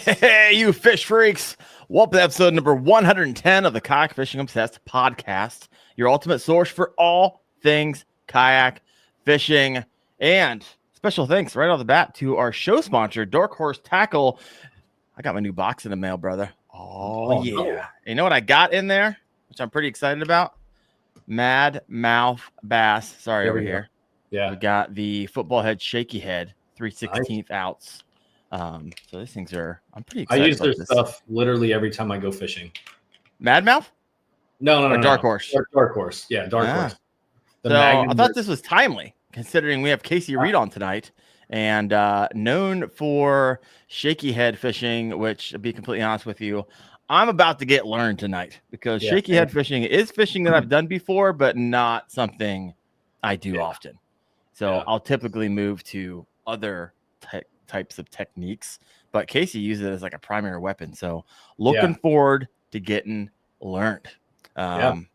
Hey, you fish freaks. Welcome to episode number 110 of the Kayak Fishing Obsessed Podcast, your ultimate source for all things kayak fishing. And special thanks right off the bat to our show sponsor, Dark Horse Tackle. I got my new box in the mail, brother. Oh yeah. No. You know what I got in there, which I'm pretty excited about? Mad Mouth Bass. Sorry, over here. Yeah. We got the football head Shakeyhead 3/16 ounce. So these things are, I'm pretty excited. I use their stuff literally every time I go fishing. Mad Mouth? No. Dark Horse. Dark Horse. Yeah, Dark Horse. So I thought this was timely, considering we have Casey Reed on tonight, and known for Shakeyhead fishing, which, to be completely honest with you, I'm about to get learned tonight, because Shakeyhead fishing is fishing that I've done before, but not something I do often. So I'll typically move to other types of techniques, but Casey uses it as like a primary weapon. So looking forward to getting learned. I'm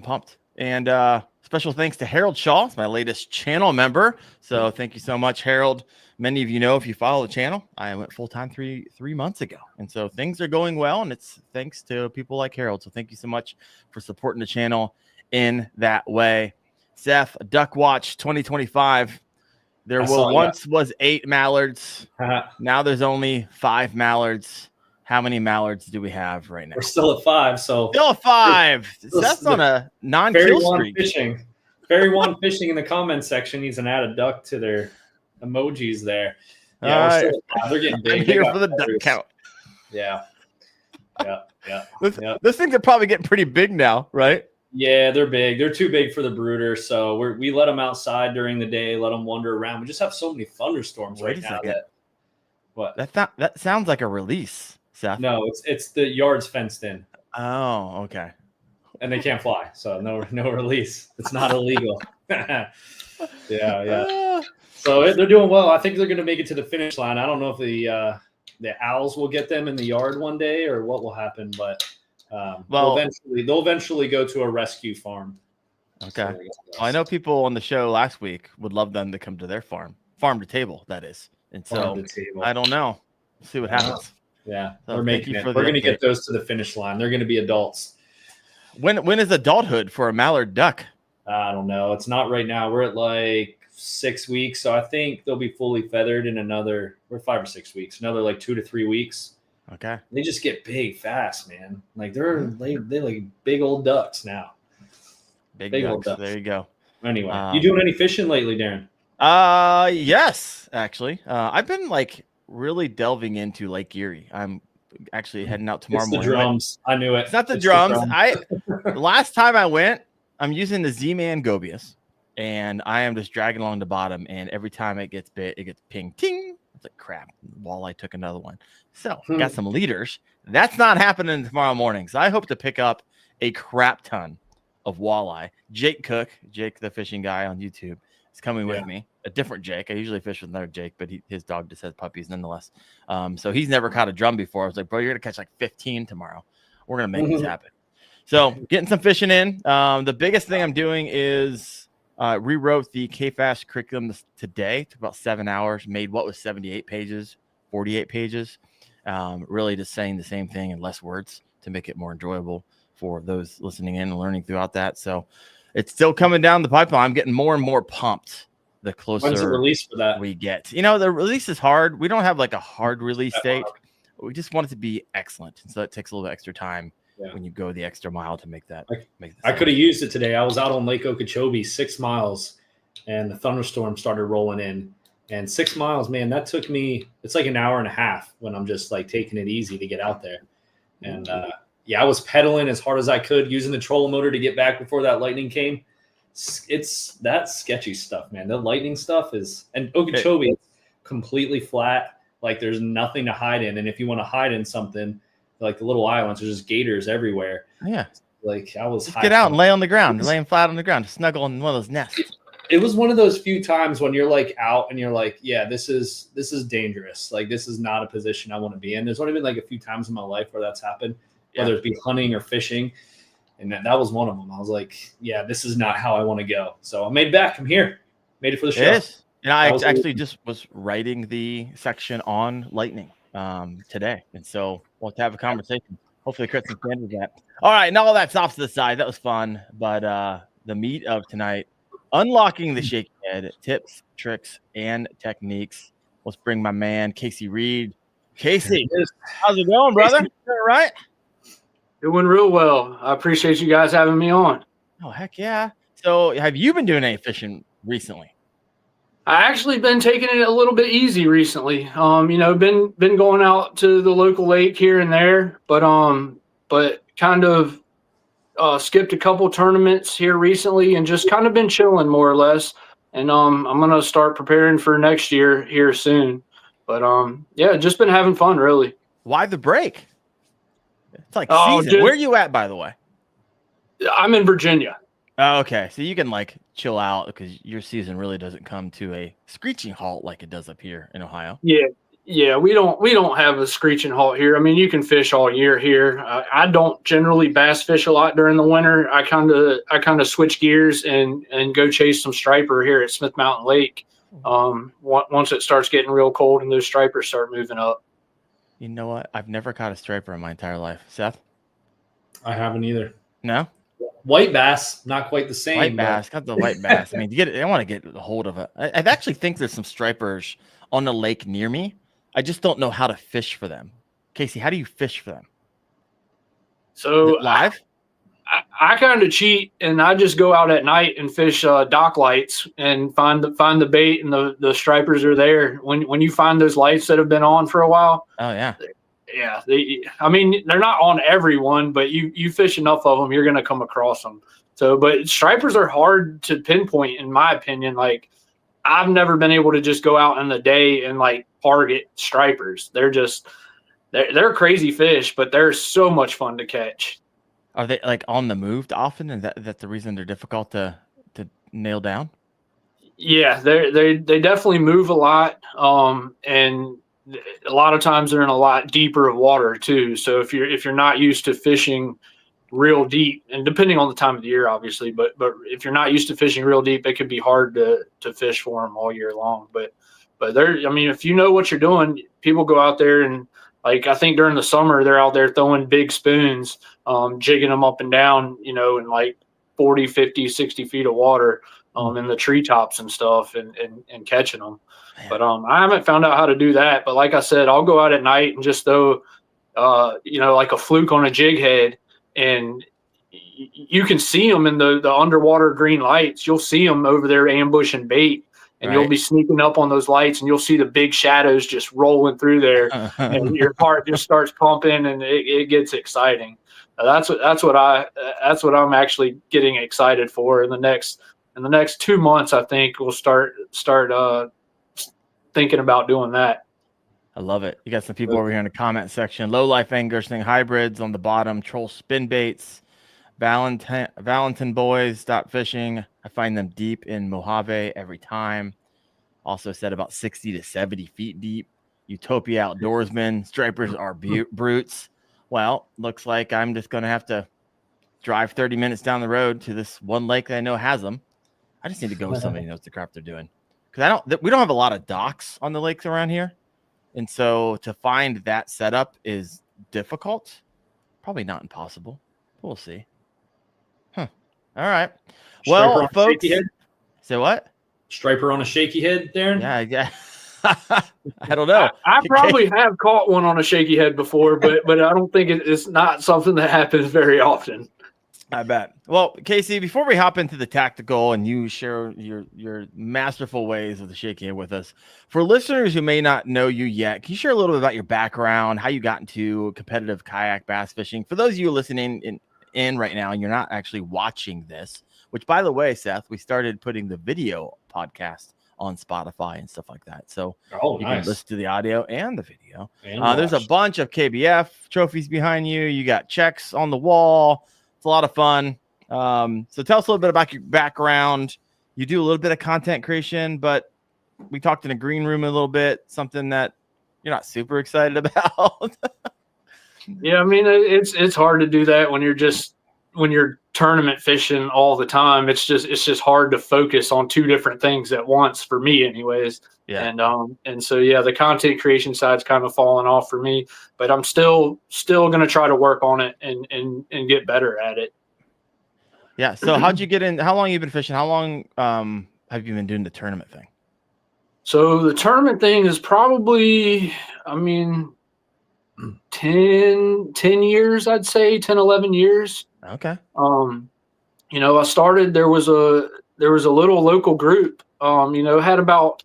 pumped. And special thanks to Harold Shaw, my latest channel member. So thank you so much, Harold. Many of you know, if you follow the channel, I went full-time three months ago. And so things are going well, and it's thanks to people like Harold. So thank you so much for supporting the channel in that way. Seth, Duck Watch 2025. There was 8 mallards. Now there's only 5 mallards. How many mallards do we have right now? We're still at 5. So still at 5. That's on a non-kill streak. Fairy Wand Fishing in the comments section needs an add a duck to their emojis there. Yeah, we're still at 5. They're getting big. I'm here for the duck count. Yeah. Those things are probably getting pretty big now, right? Yeah, they're big. They're too big for the brooder, so we let them outside during the day, let them wander around. We just have so many thunderstorms right now. That sounds like a release, Seth. No, it's the yard's fenced in. Oh, okay. And they can't fly, so no release. It's not illegal. Yeah. So they're doing well. I think they're going to make it to the finish line. I don't know if the owls will get them in the yard one day or what will happen, but. They'll eventually go to a rescue farm. Okay. I know people on the show last week would love them to come to their farm to table, that is. And so I don't know. We'll see what happens. Yeah, so we're making it. We're going to get those to the finish line. They're going to be adults. When is adulthood for a mallard duck? I don't know. It's not right now. We're at like 6 weeks, so I think they'll be fully feathered in we're 5 or 6 weeks. Another like 2 to 3 weeks. Okay. They just get big fast, man. Like they're like big old ducks now. Big old ducks. There you go. Anyway, you doing any fishing lately, Darren? Yes, actually. I've been like really delving into Lake Erie. I'm actually heading out tomorrow morning. It's the drums. I knew it. It's not the drums. Last time I went, I'm using the Z-Man Gobius, and I am just dragging along the bottom, and every time it gets bit, it gets ping ting. It's like crap. Walleye took another one. So got some leaders. That's not happening tomorrow morning. So I hope to pick up a crap ton of walleye. Jake Cook, Jake the fishing guy on YouTube, is coming with me. A different Jake. I usually fish with another Jake, but his dog just has puppies nonetheless. So he's never caught a drum before. I was like, bro, you're gonna catch like 15 tomorrow. We're gonna make this happen. So getting some fishing in. The biggest thing I'm doing is rewrote the KFAS curriculum today. It took about 7 hours. Made what was 78 pages, 48 pages. Really just saying the same thing in less words to make it more enjoyable for those listening in and learning throughout that. So it's still coming down the pipeline. I'm getting more and more pumped the closer When's the release for that? We get. The release is hard. We don't have like a hard release date. We just want it to be excellent. And so it takes a little bit extra time when you go the extra mile to make that. I could have used it today. I was out on Lake Okeechobee 6 miles, and the thunderstorm started rolling in. And 6 miles, man, that took me, it's like an hour and a half when I'm just like taking it easy to get out there. And I was pedaling as hard as I could, using the trolling motor to get back before that lightning came. It's that sketchy stuff, man. The lightning stuff and Okeechobee is completely flat. Like there's nothing to hide in. And if you want to hide in something, like the little islands, there's just gators everywhere. Yeah. Like I was. Just get out and lay on the ground, laying flat on the ground, snuggle in one of those nests. It was one of those few times when you're like out and you're like, yeah, this is dangerous. Like this is not a position I want to be in. There's only been like a few times in my life where that's happened, whether it be hunting or fishing. And that was one of them. I was like, yeah, this is not how I want to go. So I made back. I'm here. Made it for the show. And I actually just was writing the section on lightning today. And so we'll have to have a conversation. Hopefully Chris can stand with that. All right. Now all that's off to the side. That was fun. But the meat of tonight, unlocking the Shakeyhead, tips, tricks, and techniques. Let's bring my man, Casey Reed. Casey, how's it going, brother? All right. Doing real well. I appreciate you guys having me on. Oh, heck yeah. So have you been doing any fishing recently? I actually been taking it a little bit easy recently. Been going out to the local lake here and there, but kind of skipped a couple tournaments here recently and just kind of been chilling more or less. And I'm gonna start preparing for next year here soon. But just been having fun really. Why the break? It's like season. Where are you at, by the way? I'm in Virginia. Oh, okay. So you can like chill out because your season really doesn't come to a screeching halt like it does up here in Ohio. Yeah. We don't have a screeching halt here. I mean, you can fish all year here. I don't generally bass fish a lot during the winter. I kind of switch gears and go chase some striper here at Smith Mountain Lake. Once it starts getting real cold and those stripers start moving up. You know what? I've never caught a striper in my entire life. Seth? I haven't either. No? White bass, not quite the same. White bass, got the white bass. I mean, I want to get a hold of it. I actually think there's some stripers on the lake near me. I just don't know how to fish for them. Casey, how do you fish for them? So live? I kind of cheat and I just go out at night and fish dock lights and find the bait and the stripers are there. When you find those lights that have been on for a while. Oh yeah. Yeah. They're not on everyone, but you fish enough of them, you're going to come across them. So, but stripers are hard to pinpoint in my opinion. Like I've never been able to just go out in the day and like target stripers. They're crazy fish, but they're so much fun to catch. Are they like on the move often? And that's the reason they're difficult to nail down? Yeah, they definitely move a lot. And a lot of times they're in a lot deeper of water too. So if you're not used to fishing real deep, and depending on the time of the year, obviously, but if you're not used to fishing real deep, it could be hard to fish for them all year long. But if you know what you're doing, people go out there and like, I think during the summer, they're out there throwing big spoons, jigging them up and down, in like 40, 50, 60 feet of water in the treetops and stuff and catching them. Man. But I haven't found out how to do that. But like I said, I'll go out at night and just throw, like a fluke on a jig head. And you can see them in the underwater green lights. You'll see them over there ambushing bait. And You'll be sneaking up on those lights, and you'll see the big shadows just rolling through there, and your heart just starts pumping, and it gets exciting. That's what I'm actually getting excited for in the next 2 months. I think we'll start thinking about doing that. I love it. You got some people over here in the comment section. Low life anglers saying hybrids on the bottom, troll spin baits. Valentin boys stop fishing. I find them deep in Mojave every time. Also said about 60 to 70 feet deep. Utopia outdoorsmen. Stripers are brutes. Well, looks like I'm just going to have to drive 30 minutes down the road to this one lake that I know has them. I just need to go with somebody who knows the crap they're doing. Because we don't have a lot of docks on the lakes around here. And so to find that setup is difficult. Probably not impossible. We'll see. All right. Well, folks. Say what? Striper on a shaky head, Darren? Yeah. I don't know. I probably have caught one on a shaky head before, but I don't think it's not something that happens very often. I bet. Well, Casey, before we hop into the tactical and you share your masterful ways of the shaky head with us, for listeners who may not know you yet, can you share a little bit about your background, how you got into competitive kayak bass fishing? For those of you listening in right now and you're not actually watching this, which by the way, Seth, we started putting the video podcast on Spotify and stuff like that, so you can listen to the audio and the video. There's a bunch of KBF trophies behind you. You got checks on the wall. It's a lot of fun. So tell us a little bit about your background. You do a little bit of content creation, but we talked in a green room a little bit, something that you're not super excited about. Yeah, I mean, it's hard to do that when you're just when you're tournament fishing all the time, it's just hard to focus on two different things at once for me anyways. Yeah. And so, yeah, the content creation side's kind of fallen off for me, but I'm still going to try to work on it and get better at it. Yeah. So how'd you get in? How long have you been fishing? How long have you been doing the tournament thing? So the tournament thing is probably, 10 years, I'd say 10, 11 years. Okay. I started, there was a little local group, had about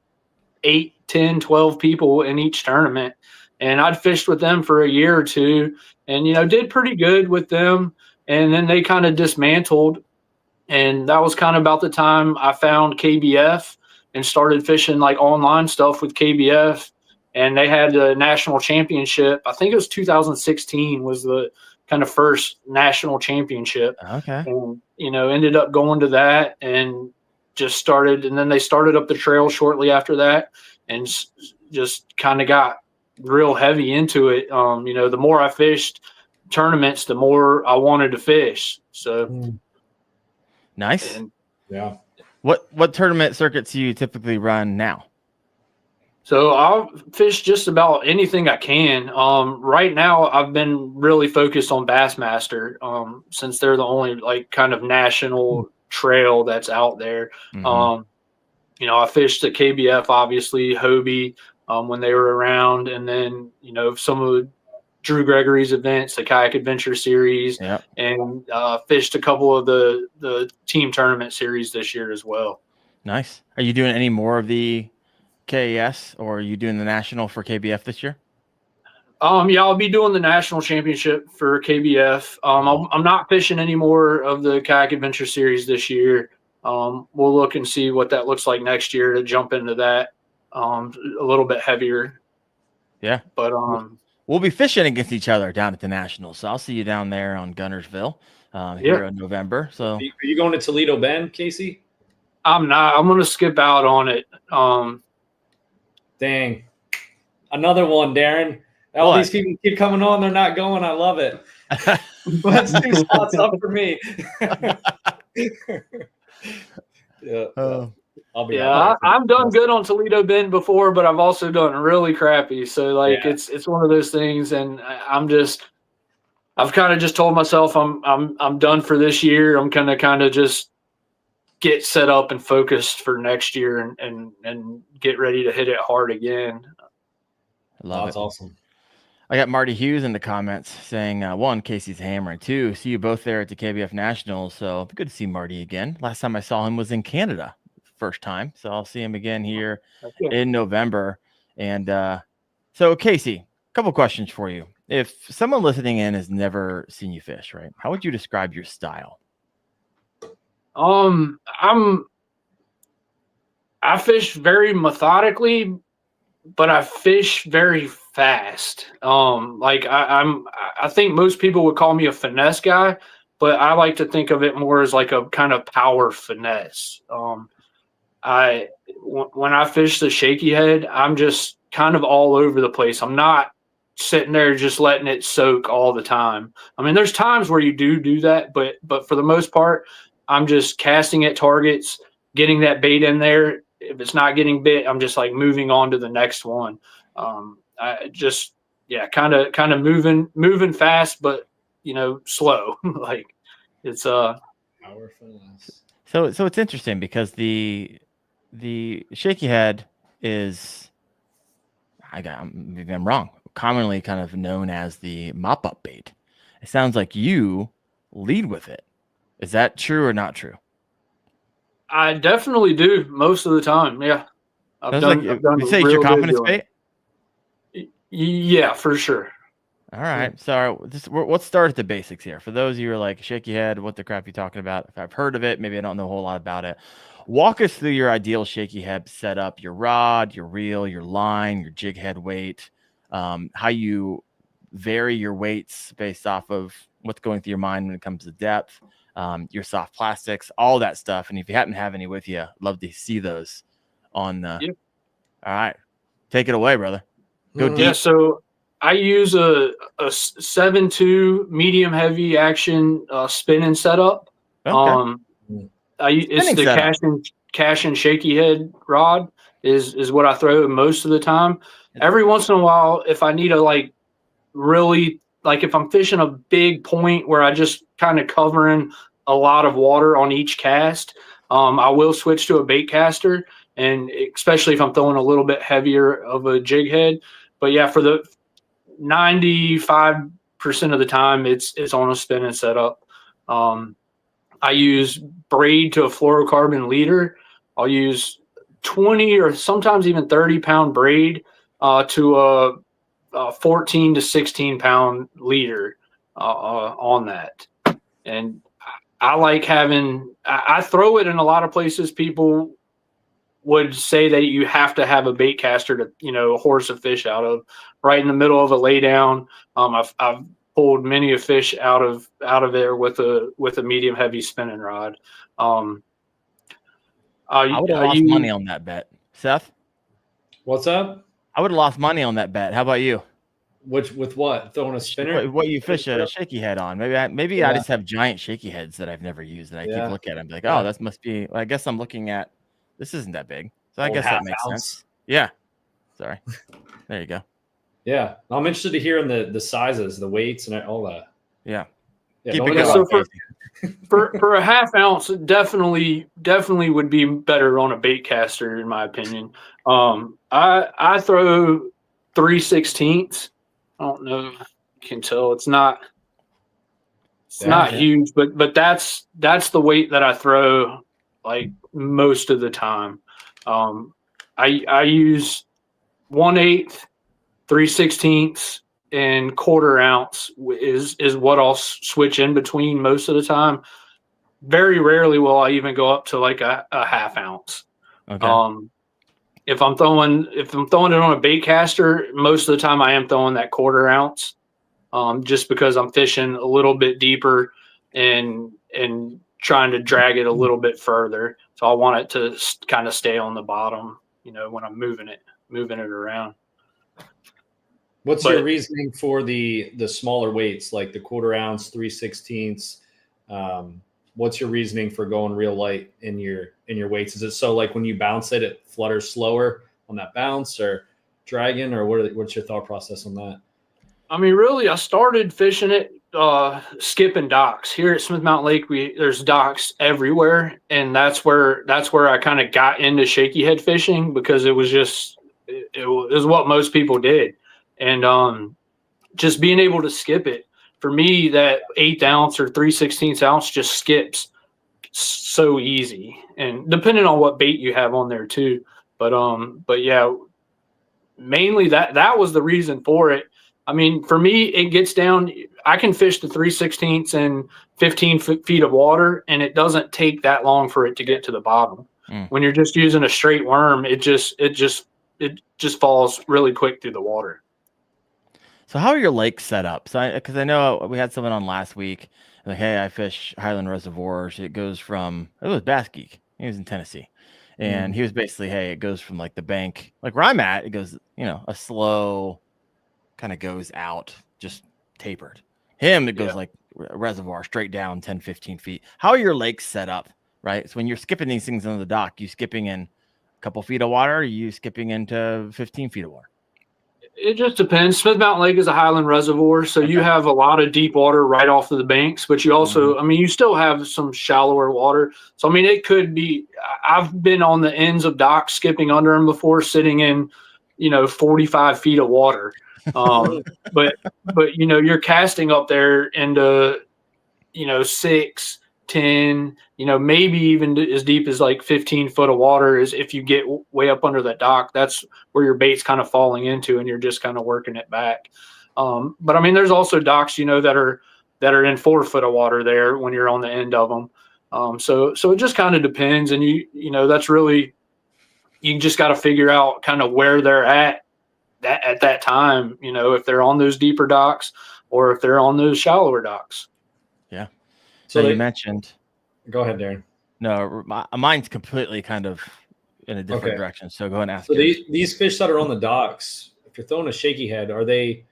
8, 10, 12 people in each tournament. And I'd fished with them for a year or two and, did pretty good with them. And then they kind of dismantled. And that was kind of about the time I found KBF and started fishing like online stuff with KBF. And they had a national championship. I think it was 2016 was the kind of first national championship. Okay. And, ended up going to that and just started. And then they started up the trail shortly after that and just kind of got real heavy into it. The more I fished tournaments, the more I wanted to fish. So nice. And, yeah. What tournament circuits do you typically run now? So I'll fish just about anything I can. Right now I've been really focused on Bassmaster, since they're the only like kind of national trail that's out there. Mm-hmm. I fished at KBF, obviously, Hobie, when they were around, and then, some of Drew Gregory's events, the Kayak Adventure Series, yep. and fished a couple of the team tournament series this year as well. Nice. Are you doing any more of the KAS, or are you doing the national for KBF this year? Yeah, I'll be doing the national championship for KBF. I'm not fishing any more of the Kayak Adventure Series this year. We'll look and see what that looks like next year to jump into that a little bit heavier. Yeah. But we'll be fishing against each other down at the Nationals. So I'll see you down there on Gunnersville here in November. So are you going to Toledo Bend, Casey? I'm not. I'm going to skip out on it. Dang. Another one, Darren. All these people keep coming on. They're not going. I love it. That's 2 spots up for me. I'll be I've done good on Toledo Bend before, but I've also done really crappy. So it's one of those things, and I've kind of just told myself I'm done for this year. I'm gonna kind of just get set up and focused for next year and get ready to hit it hard again. I love it. That's awesome. I got Marty Hughes in the comments saying, 1, Casey's hammering. 2, see you both there at the KBF Nationals. So it'd be good to see Marty again. Last time I saw him was in Canada, first time. So I'll see him again here in November. And so Casey, a couple questions for you. If someone listening in has never seen you fish, right? How would you describe your style? I fish very methodically, but I fish very fast. I think most people would call me a finesse guy, but I like to think of it more as like a kind of power finesse. When I fish the Shakeyhead, I'm just kind of all over the place. I'm not sitting there just letting it soak all the time. I mean, there's times where you do that, but for the most part, I'm just casting at targets, getting that bait in there. If it's not getting bit, I'm just like moving on to the next one. I just, kind of moving fast, but slow. Like it's powerful. So it's interesting because the Shakeyhead is, maybe I'm wrong, commonly kind of known as the mop-up bait. It sounds like you lead with it. Is that true or not true? I definitely do most of the time. Yeah. I've done you say it's your confidence bait? Yeah, for sure. All right. So let's start at the basics here. For those of you who are like, Shakeyhead, what the crap are you talking about? If I've heard of it, maybe I don't know a whole lot about it. Walk us through your ideal Shakeyhead setup, your rod, your reel, your line, your jig head weight, how you vary your weights based off of what's going through your mind when it comes to depth, your soft plastics, all that stuff. And if you happen to have any with you, love to see those on the. Yep. All right. Take it away, brother. Go deep. Yeah. So I use a 7.2 medium heavy action spinning setup. Okay. It's Spinning the setup. cash and Shakeyhead rod is what I throw most of the time. Every once in a while, if I need to like really like if I'm fishing a big point where I just kind of covering a lot of water on each cast, I will switch to a bait caster, and especially if I'm throwing a little bit heavier of a jig head. But yeah, for the 95% of the time, it's on a spinning setup. I use braid to a fluorocarbon leader. I'll use 20 or sometimes even 30-pound braid to a 14 to 16-pound leader on that. And I like having, I throw it in a lot of places. People would say that you have to have a bait caster to, horse a fish out of. Right in the middle of a laydown. I've pulled many a fish out of there with a medium heavy spinning rod. I would have lost money on that bet. Seth? What's up? I would have lost money on that bet. How about you? With what? Throwing a spinner? What you fish a shaky head on? Maybe I just have giant shaky heads that I've never used, and I keep looking at them, like, oh, that must be. Well, I guess I'm looking at. This isn't that big, so I guess that makes sense. Yeah. Sorry. There you go. Yeah, I'm interested to hear in the sizes, the weights, and all that. Yeah. Keep it going. So for a half ounce, definitely would be better on a bait caster, in my opinion. I throw 3/16. I don't know if you can tell. It's not huge, but that's the weight that I throw like most of the time. I use 1/8, 3/16, and 1/4 ounce is what I'll switch in between most of the time. Very rarely will I even go up to like a half ounce. Okay. If I'm throwing it on a bait caster, most of the time I am throwing that 1/4 ounce, just because I'm fishing a little bit deeper and trying to drag it a little bit further. So I want it to kind of stay on the bottom, when I'm moving it around. What's your reasoning for the smaller weights, like the 1/4 ounce, 3/16? What's your reasoning for going real light in your weights? Is it so like when you bounce it, it flutters slower on that bounce, or dragging, or what's your thought process on that? I mean, really, I started fishing it skipping docks. Here at Smith Mountain Lake, there's docks everywhere, and that's where I kind of got into Shakeyhead fishing, because it was just it was what most people did. And just being able to skip it, for me, that 1/8 ounce or 3/16 ounce just skips so easy. And depending on what bait you have on there too. But yeah, mainly that was the reason for it. I mean, for me, it gets down. I can fish the 3/16 in 15 feet of water, and it doesn't take that long for it to get to the bottom. When you're just using a straight worm, it just falls really quick through the water. So how are your lakes set up? So because I know we had someone on last week, like, hey, I fish Highland Reservoirs. It was Bass Geek. He was in Tennessee. And he was basically, hey, it goes from like the bank, like where I'm at, it goes, a slow kind of goes out, just tapered. It goes like reservoir straight down 10, 15 feet. How are your lakes set up, right? So when you're skipping these things on the dock, you skipping in a couple feet of water, or are you skipping into 15 feet of water? It just depends. Smith Mountain Lake is a highland reservoir, so you have a lot of deep water right off of the banks, but you also, I mean, you still have some shallower water. So, I mean, it could be, I've been on the ends of docks skipping under them before, sitting in, 45 feet of water. But you're casting up there into, 6, 10, maybe even as deep as like 15 foot of water. Is if you get way up under that dock, that's where your bait's kind of falling into, and you're just kind of working it back. But I mean, there's also docks, that are in 4 foot of water there when you're on the end of them. So it just kind of depends. And that's really, you just got to figure out kind of where they're at that time, if they're on those deeper docks or if they're on those shallower docks. Yeah. So you mentioned. Go ahead, Darren. No, mine's completely kind of in a different direction. So go ahead and ask. So these fish that are on the docks, if you're throwing a shaky head, are they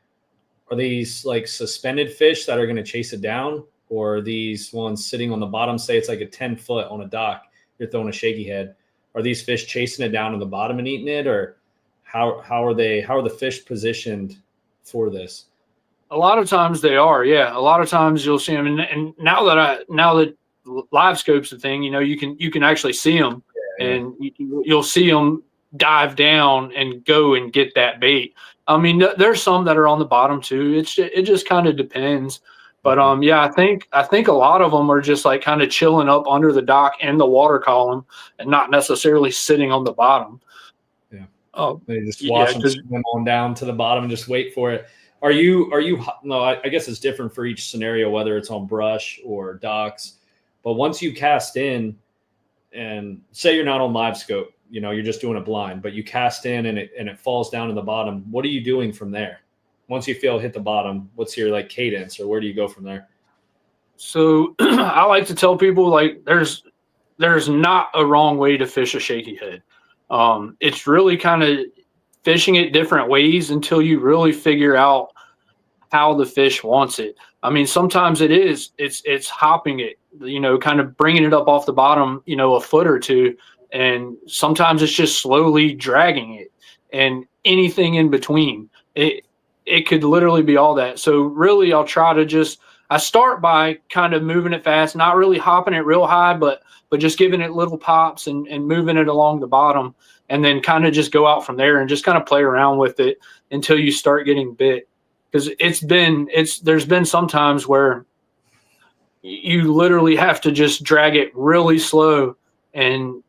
are these like suspended fish that are going to chase it down, or are these ones sitting on the bottom? Say it's like a 10-foot on a dock, you're throwing a Shakeyhead. Are these fish chasing it down to the bottom and eating it, or how are the fish positioned for this? A lot of times they are, yeah. A lot of times you'll see them, and now that live scope's a thing, you can actually see them, and you'll see them dive down and go and get that bait. I mean, there's some that are on the bottom too. It just kind of depends. But yeah, I think a lot of them are just like kind of chilling up under the dock and the water column, and not necessarily sitting on the bottom. Yeah. Oh, they just watch them swim on down to the bottom and just wait for it. Are you? No, I guess it's different for each scenario, whether it's on brush or docks. But once you cast in, and say you're not on live scope, you're just doing a blind, but you cast in and it falls down to the bottom. What are you doing from there? Once you feel it hit the bottom, what's your like cadence, or where do you go from there? So I like to tell people, like, there's not a wrong way to fish a Shakeyhead. It's really kind of fishing it different ways until you really figure out how the fish wants it. I mean, sometimes it's hopping it, kind of bringing it up off the bottom, a foot or two. And sometimes it's just slowly dragging it, and anything in between. It could literally be all that. So really I'll try to I start by kind of moving it fast, not really hopping it real high, but just giving it little pops and moving it along the bottom, and then kind of just go out from there and just kind of play around with it until you start getting bit. Because there's been some times where you literally have to just drag it really slow and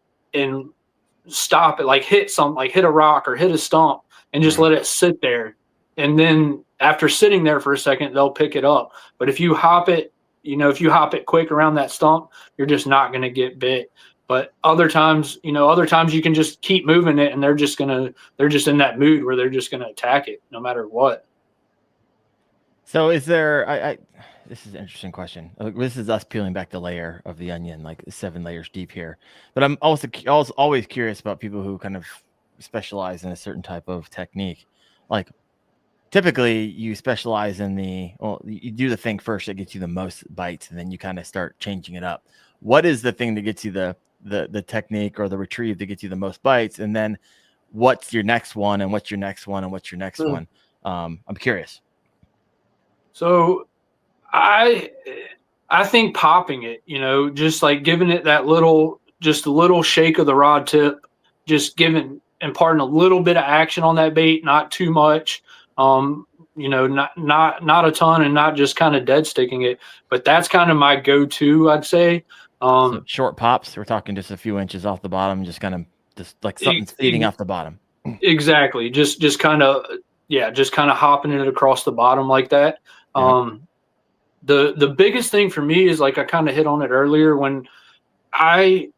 stop it, like hit a rock or hit a stump and just let it sit there. And then after sitting there for a second, they'll pick it up. But if you hop it quick around that stump, you're just not going to get bit. But other times you can just keep moving it, and they're just in that mood where they're just going to attack it no matter what. So is there, this is an interesting question. This is us peeling back the layer of the onion, like 7 layers deep here. But I'm also always curious about people who kind of specialize in a certain type of technique. Like, typically you specialize in you do the thing first that gets you the most bites, and then you kind of start changing it up. What is the thing that gets you the technique or the retrieve that gets you the most bites? And then what's your next one, and what's your next one, and what's your next one? I'm curious. So I think popping it, just like giving it that just a little shake of the rod tip, just imparting a little bit of action on that bait, not too much, not a ton, and not just kind of dead sticking it. But that's kind of my go-to, I'd say. So short pops. We're talking just a few inches off the bottom, just like something's feeding off the bottom. Exactly. Just kind of hopping it across the bottom like that. Yeah. The biggest thing for me is, like I kind of hit on it earlier, when I'm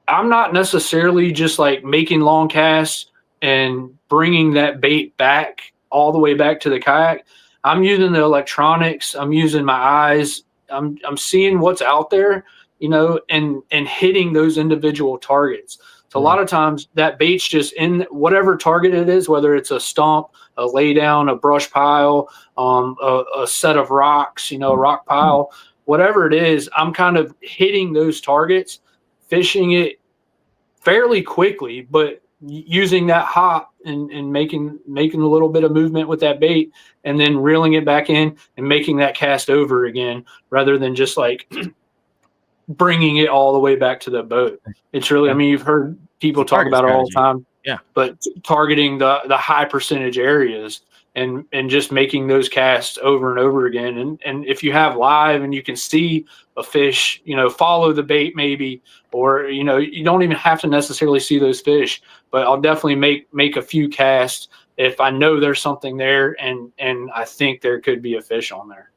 not necessarily just like making long casts and bringing that bait back all the way back to the kayak. I'm using the electronics. I'm using my eyes. I'm seeing what's out there, and hitting those individual targets. So a lot of times that bait's just in whatever target it is, whether it's a stump, a laydown, a brush pile, a set of rocks, a rock pile, whatever it is, I'm kind of hitting those targets, fishing it fairly quickly, but using that hop and making a little bit of movement with that bait, and then reeling it back in and making that cast over again, rather than just like bringing it all the way back to the boat. It's really, I mean, you've heard people talk about it all the time. Yeah. But targeting the high percentage areas and just making those casts over and over again. And if you have live and you can see a fish, follow the bait maybe, or, you don't even have to necessarily see those fish, but I'll definitely make a few casts if I know there's something there and I think there could be a fish on there.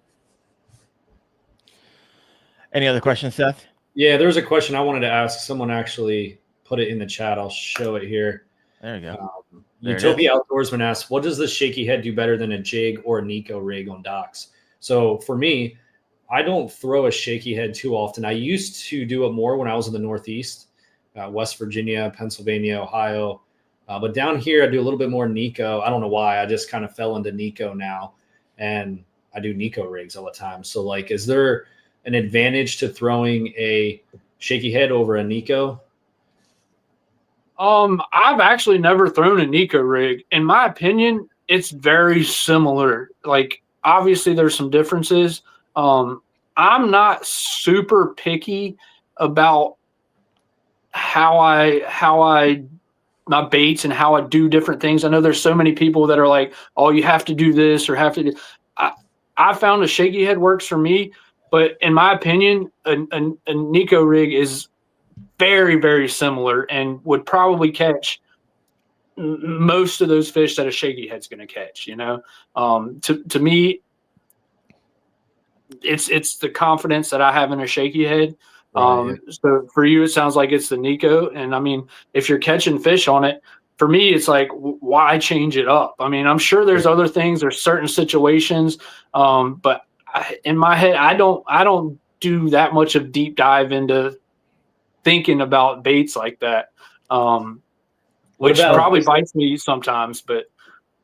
Any other questions, Seth? Yeah, there's a question I wanted to ask. Someone actually put it in the chat. I'll show it here. There you go. Utopia Outdoorsman asks, what does the Shakeyhead do better than a jig or a Nico rig on docks? So for me, I don't throw a Shakeyhead too often. I used to do it more when I was in the Northeast, West Virginia, Pennsylvania, Ohio. But down here, I do a little bit more Nico. I don't know why. I just kind of fell into Nico now. and I do Nico rigs all the time. So like, is there an advantage to throwing a Shakeyhead over a Nico? I've actually never thrown a Nico rig. In my opinion, it's very similar. Like, obviously there's some differences. I'm not super picky about how I my baits and how I do different things. I know there's so many people that are like, oh, you have to do this or have to do. I found a Shakeyhead works for me, but in my opinion, a Nico rig is very, very similar and would probably catch most of those fish that a Shakeyhead's going to catch. You know, to me, it's the confidence that I have in a Shakeyhead. Right. So for you, it sounds like it's the Nico. And I mean, if you're catching fish on it, for me, it's like, why change it up? I mean, I'm sure there's other things, there's certain situations, but in my head, I don't do that much of deep dive into thinking about baits like that, which probably bites me sometimes. But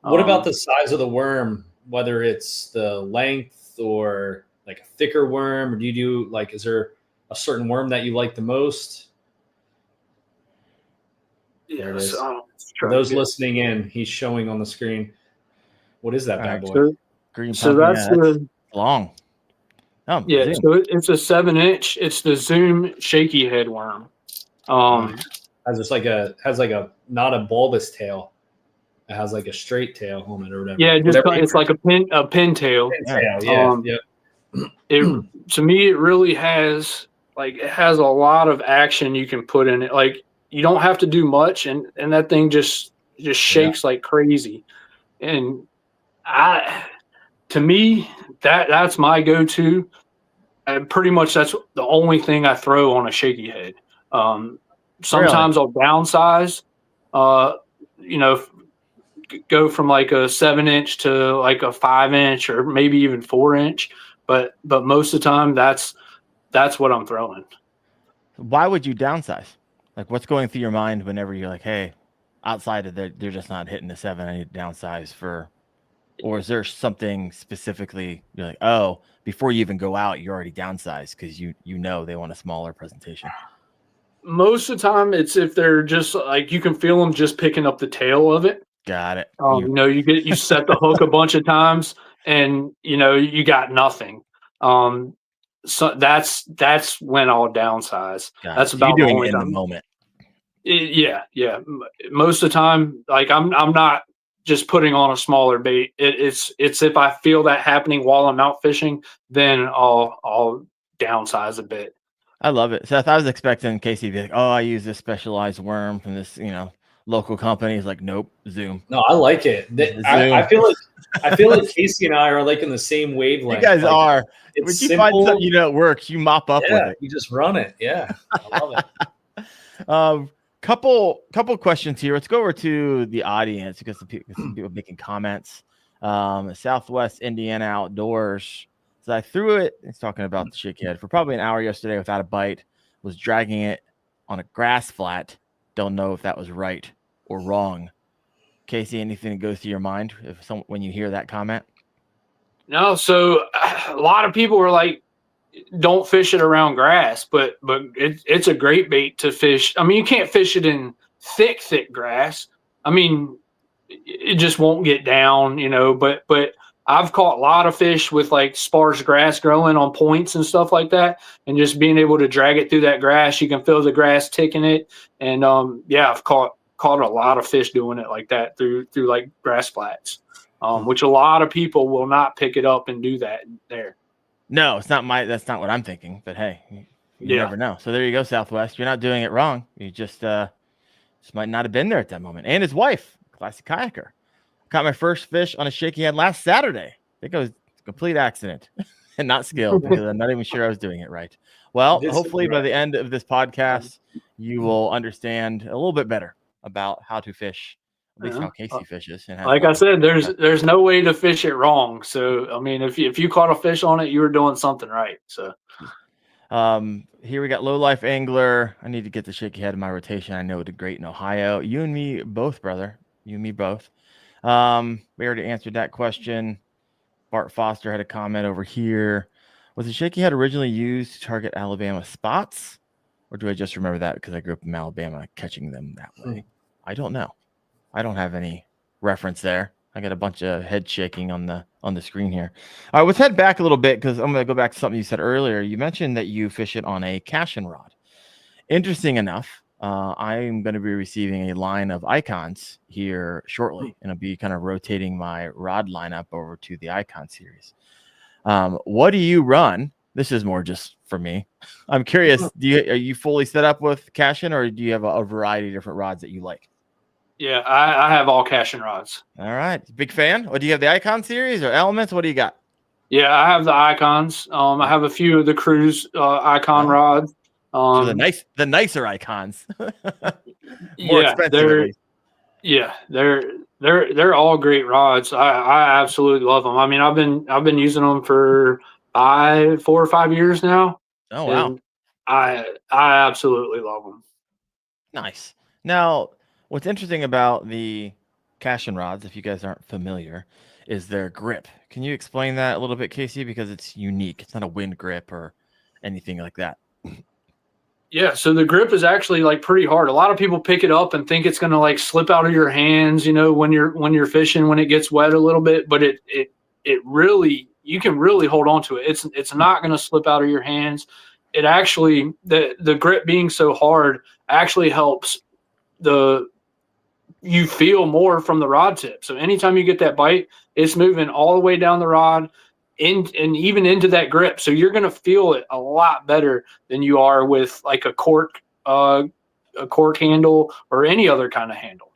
what about the size of the worm, whether it's the length or like a thicker worm, or do you do like, is there a certain worm that you like the most? There it is. For those listening in, he's showing on the screen. What is that bad boy? Green so pumpkin, that's the long. Oh, yeah. Zoom. So it's a 7-inch. It's the Zoom Shakeyhead worm. Has like a not a bulbous tail. It has like a straight tail on it or whatever. Yeah, it's like a pin tail. Yeah. To me, it really has it has a lot of action you can put in it. Like, you don't have to do much, and that thing just shakes like crazy. And to me, that's my go-to. And pretty much that's the only thing I throw on a Shakeyhead. Sometimes I'll downsize, go from like a 7-inch to like a 5-inch or maybe even 4-inch. But most of the time, that's what I'm throwing. Why would you downsize? Like, what's going through your mind whenever you're like, hey, outside of they're just not hitting the 7, I need to downsize for, or is there something specifically you're like, oh, before you even go out, you're already downsized because you know they want a smaller presentation? Most of the time, it's if they're just like, you can feel them just picking up the tail of it. Got it. You set the hook a bunch of times, and you got nothing. So that's when I'll downsize. That's about you're doing the only it in time. the moment. Yeah. Most of the time, like I'm not just putting on a smaller bait. It's if I feel that happening while I'm out fishing, then I'll downsize a bit. I love it, Seth. I was expecting Casey to be like, oh, I use this specialized worm from this local company. He's like, nope, Zoom. No, I like it. I feel like Casey and I are like in the same wavelength. You guys are. It's when you simple. find something it works, you mop up with it. You just run it. Yeah, I love it. Couple questions here. Let's go over to the audience because some people making comments. Southwest Indiana Outdoors. So I threw it. It's talking about the Shakeyhead for probably an hour yesterday without a bite. Was dragging it on a grass flat. Don't know if that was right or wrong. Casey, anything that goes through your mind when you hear that comment? No. So a lot of people were like, don't fish it around grass, but it's a great bait to fish. I mean, you can't fish it in thick grass. I mean, it just won't get down, but I've caught a lot of fish with like sparse grass growing on points and stuff like that. And just being able to drag it through that grass, you can feel the grass ticking it. And I've caught a lot of fish doing it like that through like grass flats, which a lot of people will not pick it up and do that there. No, that's not what I'm thinking, but hey, you never know. So there you go, Southwest. You're not doing it wrong. You just might not have been there at that moment. And his wife, classic kayaker. Caught my first fish on a Shakeyhead last Saturday. I think it was a complete accident and not skill because I'm not even sure I was doing it right. Well, hopefully by the end of this podcast, you will understand a little bit better about how to fish, at least how Casey fishes. And like I said, there's no way to fish it wrong. So, I mean, if you caught a fish on it, you were doing something right. So, here we got Low Life Angler. I need to get the Shakeyhead in my rotation. I know it did great in Ohio. You and me both, brother. You and me both. We already answered that question. Bart Foster had a comment over here. Was the Shakeyhead originally used to target Alabama spots? Or do I just remember that because I grew up in Alabama catching them that way? I don't know. I don't have any reference there. I got a bunch of head shaking on the screen here. All right, let's head back a little bit because I'm going to go back to something you said earlier. You mentioned that you fish it on a cash and rod. Interesting enough, I'm going to be receiving a line of icons here shortly, and I'll be kind of rotating my rod lineup over to the icon series. What do you run? This is more just for me. I'm curious. Are you fully set up with Cashin, or do you have a variety of different rods that you like? Yeah, I have all Cashin rods. All right, big fan. What do you have? The Icon series or Elements? What do you got? Yeah, I have the icons. I have a few of the Cruise icon rods. So the nicer icons. More expensive. They're all great rods. I absolutely love them. I mean, I've been using them for 4 or 5 years now. Oh wow! I absolutely love them. Nice. Now, what's interesting about the Cashin rods, if you guys aren't familiar, is their grip. Can you explain that a little bit, Casey? Because it's unique. It's not a wind grip or anything like that. Yeah, so the grip is actually like pretty hard. A lot of people pick it up and think it's going to like slip out of your hands, when you're fishing, when it gets wet a little bit, but it really, you can really hold on to it. It's not going to slip out of your hands. It actually, the grip being so hard actually helps you feel more from the rod tip. So anytime you get that bite, it's moving all the way down the rod and even into that grip. So you're going to feel it a lot better than you are with like a cork handle or any other kind of handle.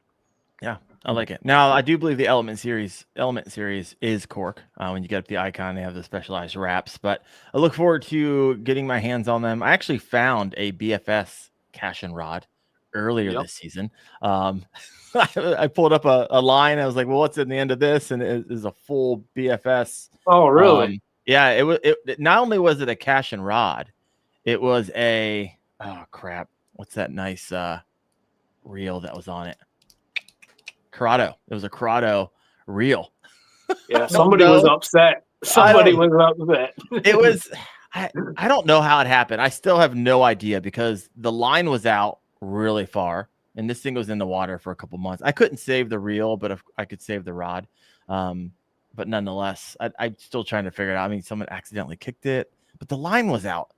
Yeah, I like it. Now, I do believe the Element series is cork. When you get up the icon, they have the specialized wraps, but I look forward to getting my hands on them. I actually found a BFS Cashin rod earlier this season. I pulled up a line. I was like, well, what's in the end of this? And it is a full BFS. Oh, really? Yeah, it not only was it a Cashin rod, it was a, oh crap, what's that nice reel that was on it? Corrado. It was a Corado reel. Yeah, somebody was upset. Somebody was upset. It was, I don't know how it happened. I still have no idea because the line was out really far and this thing was in the water for a couple months. I couldn't save the reel, but I could save the rod. But nonetheless, I'm still trying to figure it out. I mean, someone accidentally kicked it, but the line was out,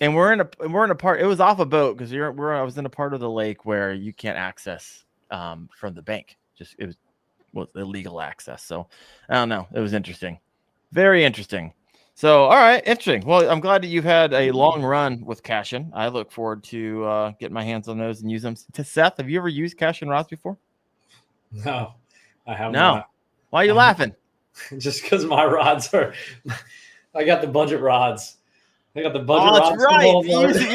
and we're in a part. It was off a boat because I was in a part of the lake where you can't access from the bank. It was illegal access. So I don't know. It was interesting, very interesting. So all right, interesting. Well, I'm glad that you've had a long run with Cashin. I look forward to getting my hands on those and use them. To Seth, have you ever used Cashin rods before? No, I have not. Why are you laughing? Just because my rods I got the budget rods. I got the budget rods. That's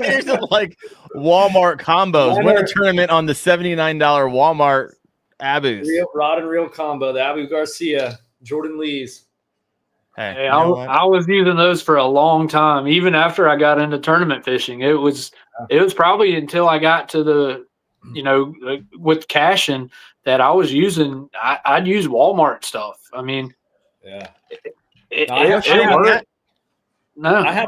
right. You're like Walmart combos. Win a tournament on the $79 Walmart Abus. Rod and reel combo. The Abu Garcia, Jordan Lee's. Hey, I was using those for a long time. Even after I got into tournament fishing, it was probably until I got to the, with Cashin that I was using. I'd use Walmart stuff. I mean, yeah. I have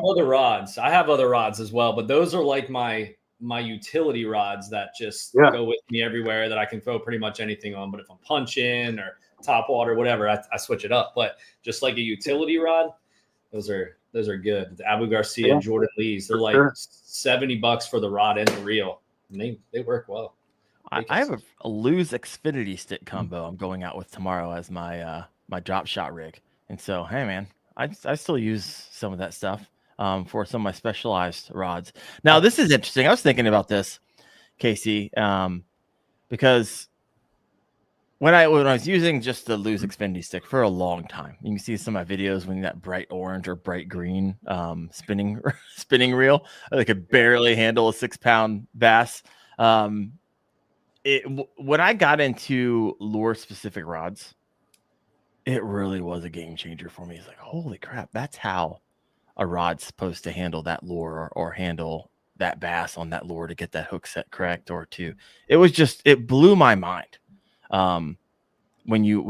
other rods. I have other rods as well, but those are like my utility rods that just go with me everywhere that I can throw pretty much anything on. But if I'm punching or top water, whatever, I switch it up. But just like a utility rod, those are good. The Abu Garcia and Jordan Lee's, they're like $70 for the rod and the reel, and they work well. I have a Lose Xfinity stick combo I'm going out with tomorrow as my my drop shot rig, and so hey man, I still use some of that stuff for some of my specialized rods. Now this is interesting. I was thinking about this, Casey, because when I was using just the Lose Xfinity stick for a long time, you can see some of my videos when that bright orange or bright green spinning reel, I could barely handle a 6-pound bass. When I got into lure specific rods, it really was a game changer for me. It's like, holy crap, that's how a rod's supposed to handle that lure or handle that bass on that lure to get that hook set correct or to. It blew my mind. when you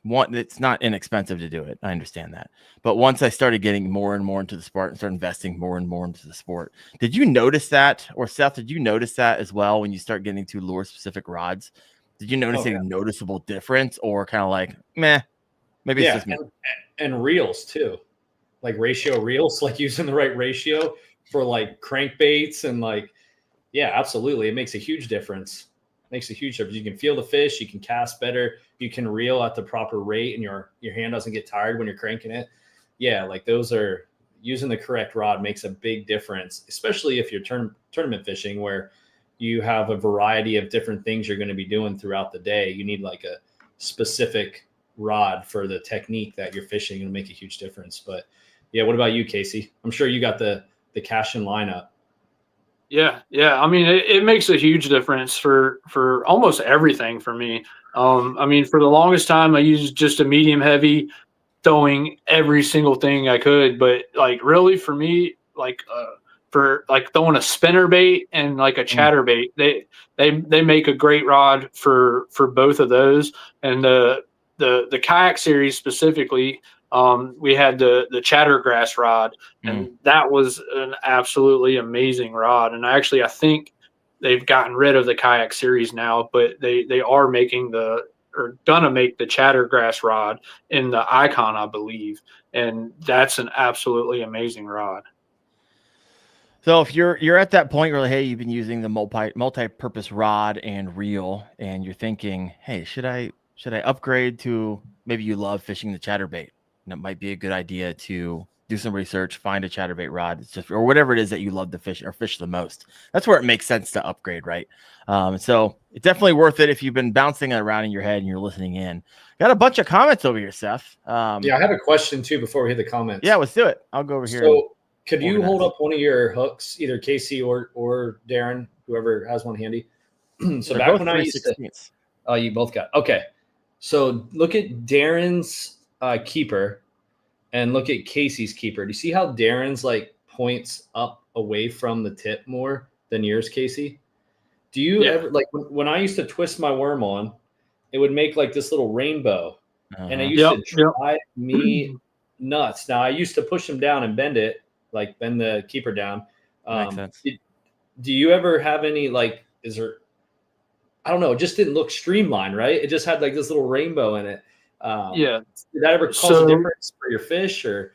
want, it's not inexpensive to do it. I understand that. But once I started getting more and more into the sport and started investing more and more into the sport, did you notice that, or Seth, did you notice that as well when you start getting to lure specific rods? Did you notice a noticeable difference, or kind of like, meh, maybe it's just me? And reels too, like ratio reels, like using the right ratio for like crankbaits and like, yeah, absolutely. It makes a huge difference. Makes a huge difference. You can feel the fish, you can cast better, you can reel at the proper rate, and your hand doesn't get tired when you're cranking it. Yeah, like those are, using the correct rod makes a big difference, especially if you're tournament fishing where you have a variety of different things you're going to be doing throughout the day. You need like a specific rod for the technique that you're fishing and make a huge difference. But yeah, what about you, Casey? I'm sure you got the cash in lineup. Yeah. I mean, it makes a huge difference for almost everything for me. I mean, for the longest time, I used just a medium heavy, throwing every single thing I could. But like, really, for me, like for like throwing a spinner bait and like a chatter bait, they make a great rod for both of those. And the kayak series specifically, we had the chattergrass rod, and that was an absolutely amazing rod. And actually, I think they've gotten rid of the kayak series now, but they are making gonna make the chattergrass rod in the Icon, I believe. And that's an absolutely amazing rod. So if you're at that point where, hey, you've been using the multi-purpose rod and reel, and you're thinking, hey, should I upgrade to, maybe you love fishing the chatterbait, and it might be a good idea to do some research, find a chatterbait rod, or whatever it is that you love to fish or fish the most. That's where it makes sense to upgrade, right? So it's definitely worth it if you've been bouncing it around in your head and you're listening in. Got a bunch of comments over here, Seth. Yeah, I have a question too before we hit the comments. Yeah, let's do it. I'll go over here. So could you hold up one of your hooks, either Casey or Darren, whoever has one handy? So back when I used to, oh, you both got, okay. So look at Darren's keeper and look at Casey's keeper. Do you see how Darren's like points up away from the tip more than yours, Casey? Do you ever, like when I used to twist my worm on, it would make like this little rainbow, and it used to drive me nuts. Now I used to push him down and bend the keeper down. Makes sense. Do you ever have any, like, is there, I don't know, it just didn't look streamlined, right? It just had like this little rainbow in it. Did that ever cause a difference for your fish, or?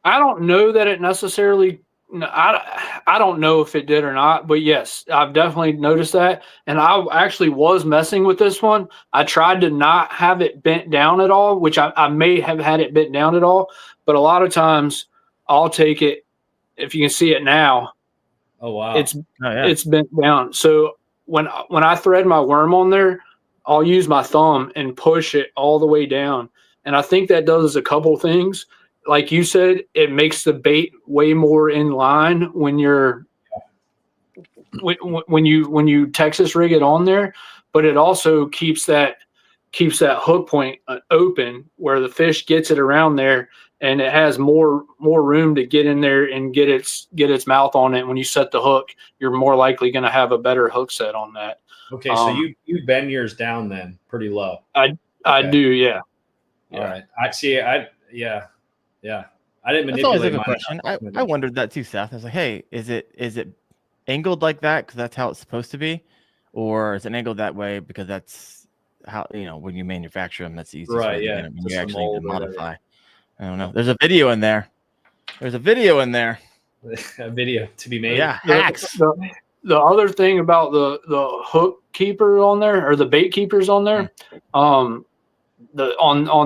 I don't know that it necessarily, I don't know if it did or not, but yes, I've definitely noticed that. And I actually was messing with this one. I tried to not have it bent down at all, which I may have had it bent down at all, but a lot of times I'll take it, if you can see it now. Oh, wow. It's bent down. So when I thread my worm on there, I'll use my thumb and push it all the way down. And I think that does a couple things. Like you said, it makes the bait way more in line when you Texas rig it on there, but it also keeps that hook point open where the fish gets it around there, and it has more room to get in there and get its mouth on it. When you set the hook, you're more likely going to have a better hook set on that. Okay, so you bend yours down then pretty low. I do, yeah. All right. I see. Yeah. I didn't manipulate. That's always a good question. I wondered that too, Seth. I was like, hey, is it angled like that because that's how it's supposed to be, or is it angled that way because that's how, when you manufacture them, that's the easiest way to get them. You actually need to modify. I don't know. There's a video in there. A video to be made. Yeah, hacks. The other thing about the hook keeper on there, or the bait keepers on there, on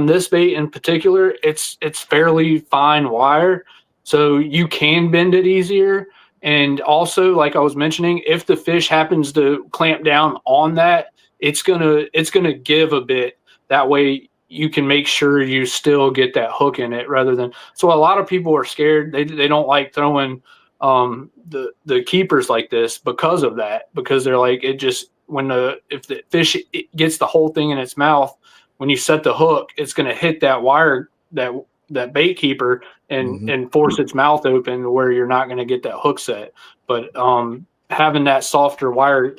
this bait in particular, it's fairly fine wire, so you can bend it easier. And also, like I was mentioning, if the fish happens to clamp down on that, it's gonna give a bit. That way you can make sure you still get that hook in it, rather than, so a lot of people are scared. They don't like throwing the keepers like this because of that, because they're like, it just, if the fish gets the whole thing in its mouth, when you set the hook, it's going to hit that wire, that bait keeper, and force its mouth open where you're not going to get that hook set. But having that softer wire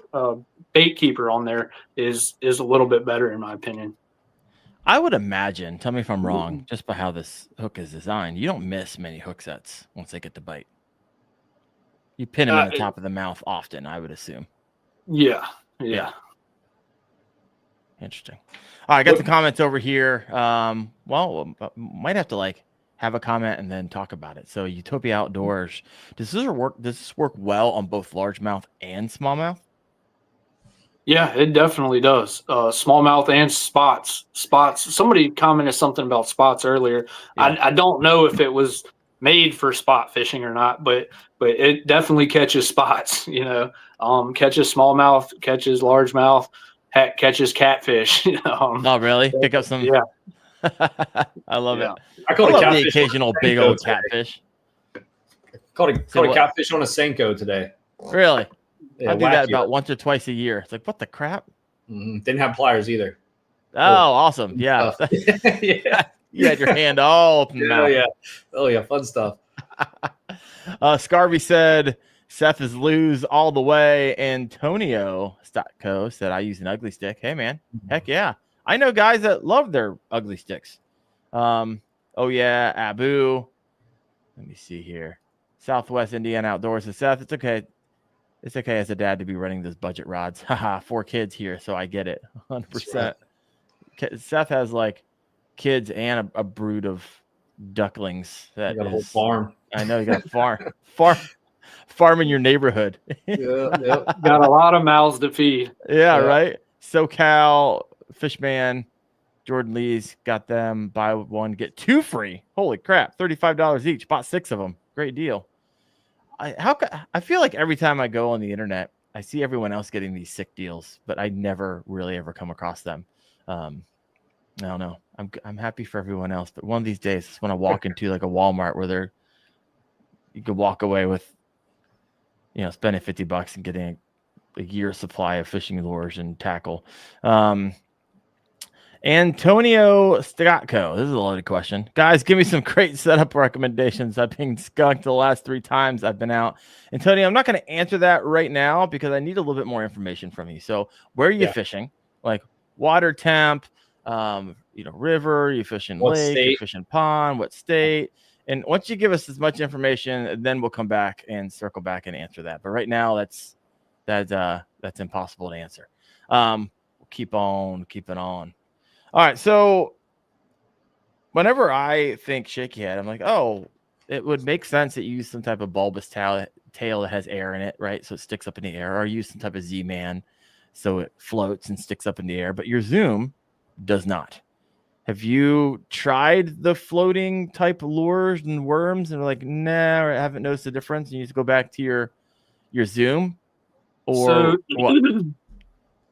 bait keeper on there is a little bit better in my opinion. I would imagine, tell me if I'm wrong, just by how this hook is designed, you don't miss many hook sets once they get to bite. You pin them in the top of the mouth often, I would assume. Yeah. Interesting. All right, I got the comments over here. Might have to have a comment and then talk about it. So Utopia Outdoors, does this work well on both largemouth and smallmouth? Yeah, it definitely does. Smallmouth and spots. Somebody commented something about spots earlier. Yeah. I don't know if it was made for spot fishing or not, but it definitely catches spots. Catches smallmouth, catches largemouth, catches catfish. Oh, really? Pick up some. Yeah. I love it. I caught the occasional big old catfish. Caught a catfish on a Senko today. Really? Yeah, I do that about once or twice a year. It's like, what the crap? Didn't have pliers either. Oh, awesome. Yeah. Yeah. You had your hand all open. Yeah. Oh, yeah. Fun stuff. Scarvy said, Seth is lose all the way. Antonio Statco said, I use an ugly stick. Hey, man. Heck yeah. I know guys that love their ugly sticks. Oh, yeah. Abu. Let me see here. Southwest Indiana Outdoors says, Seth, it's okay. It's okay as a dad to be running those budget rods. Haha, 4 kids here, so I get it. 100%. Right. Seth has kids and a brood of ducklings. That got a whole farm. I know you got a farm in your neighborhood. Yeah. Got a lot of mouths to feed. Yeah, right. SoCal, Fishman, Jordan Lee's got them. Buy 1, get 2 free. Holy crap. $35 each. Bought 6 of them. Great deal. I feel like every time I go on the internet, I see everyone else getting these sick deals, but I never really ever come across them. I don't know. I'm happy for everyone else, but one of these days, just when I walk into a Walmart where you could walk away with, spending $50 and getting a year's supply of fishing lures and tackle. Antonio Stratko. This is a loaded question. Guys, give me some great setup recommendations. I've been skunked the last 3 times I've been out. Antonio, I'm not going to answer that right now because I need a little bit more information from you. So where are you fishing? Water temp, river, you fishing lake, you fishing pond, what state? And once you give us as much information, then we'll come back and circle back and answer that. But right now, that's impossible to answer. We'll keep on keeping on. All right, so whenever I think Shakeyhead, I'm like, oh, it would make sense that you use some type of bulbous tail that has air in it, right? So it sticks up in the air, or use some type of Z-Man so it floats and sticks up in the air. But your Zoom does not. Have you tried the floating type lures and worms and like, nah, I haven't noticed the difference? And you just go back to your Zoom, or what?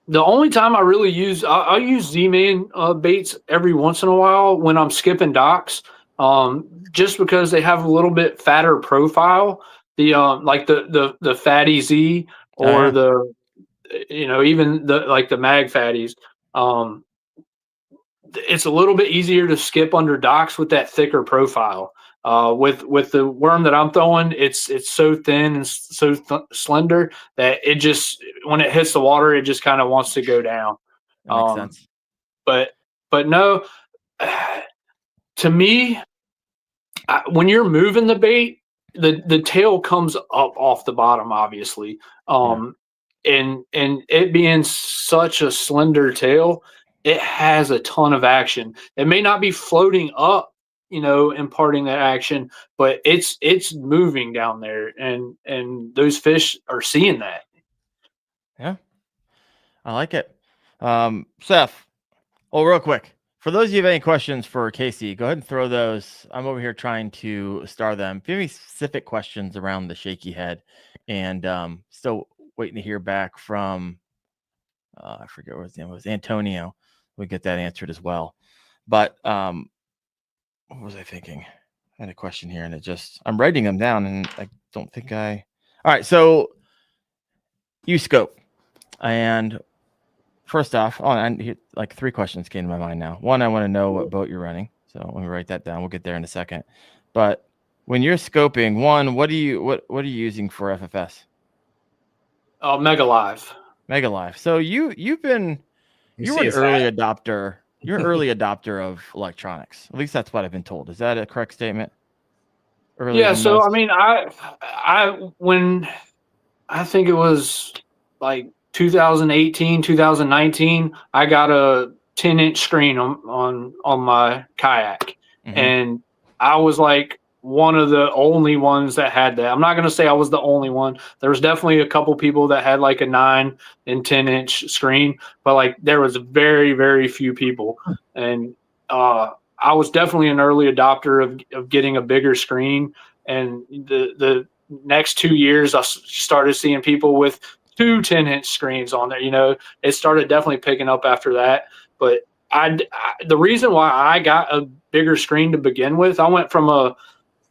The only time I really use, I'll use Z-Man baits every once in a while when I'm skipping docks, just because they have a little bit fatter profile. The the Fatty Z or even the Mag Fatties. It's a little bit easier to skip under docks with that thicker profile. With the worm that I'm throwing, it's so thin and so slender that it just, when it hits the water, it just kind of wants to go down. That makes sense. But no, to me, when you're moving the bait, the tail comes up off the bottom, obviously. And it being such a slender tail, it has a ton of action. It may not be floating up, imparting that action, but it's moving down there, and those fish are seeing that. Yeah, I like it. Seth, real quick, for those of you who have any questions for Casey, go ahead and throw those. I'm over here trying to star them. If you have any specific questions around the Shakeyhead, and still waiting to hear back from I forget what his name was, Antonio. We get that answered as well. But what was I thinking? I had a question here, and I'm writing them down, and I don't think all right. So you scope, and first off, and 3 questions came to my mind now. One, I want to know what boat you're running. So let me write that down. We'll get there in a second. But when you're scoping, one, what are you using for FFS? Mega Live. Mega Life. So you're an early adopter. You're an early adopter of electronics. At least that's what I've been told. Is that a correct statement? Earlier Yeah. than So most? I mean, when I think it was like 2018, 2019, I got a 10-inch screen on my kayak, and I was like one of the only ones that had that. I'm not going to say I was the only one. There was definitely a couple people that had like a 9 and 10-inch screen, but like there was very, very few people. And I was definitely an early adopter of getting a bigger screen. And the next 2 years, I started seeing people with 2 10-inch screens on there. It started definitely picking up after that. But the reason why I got a bigger screen to begin with, I went from a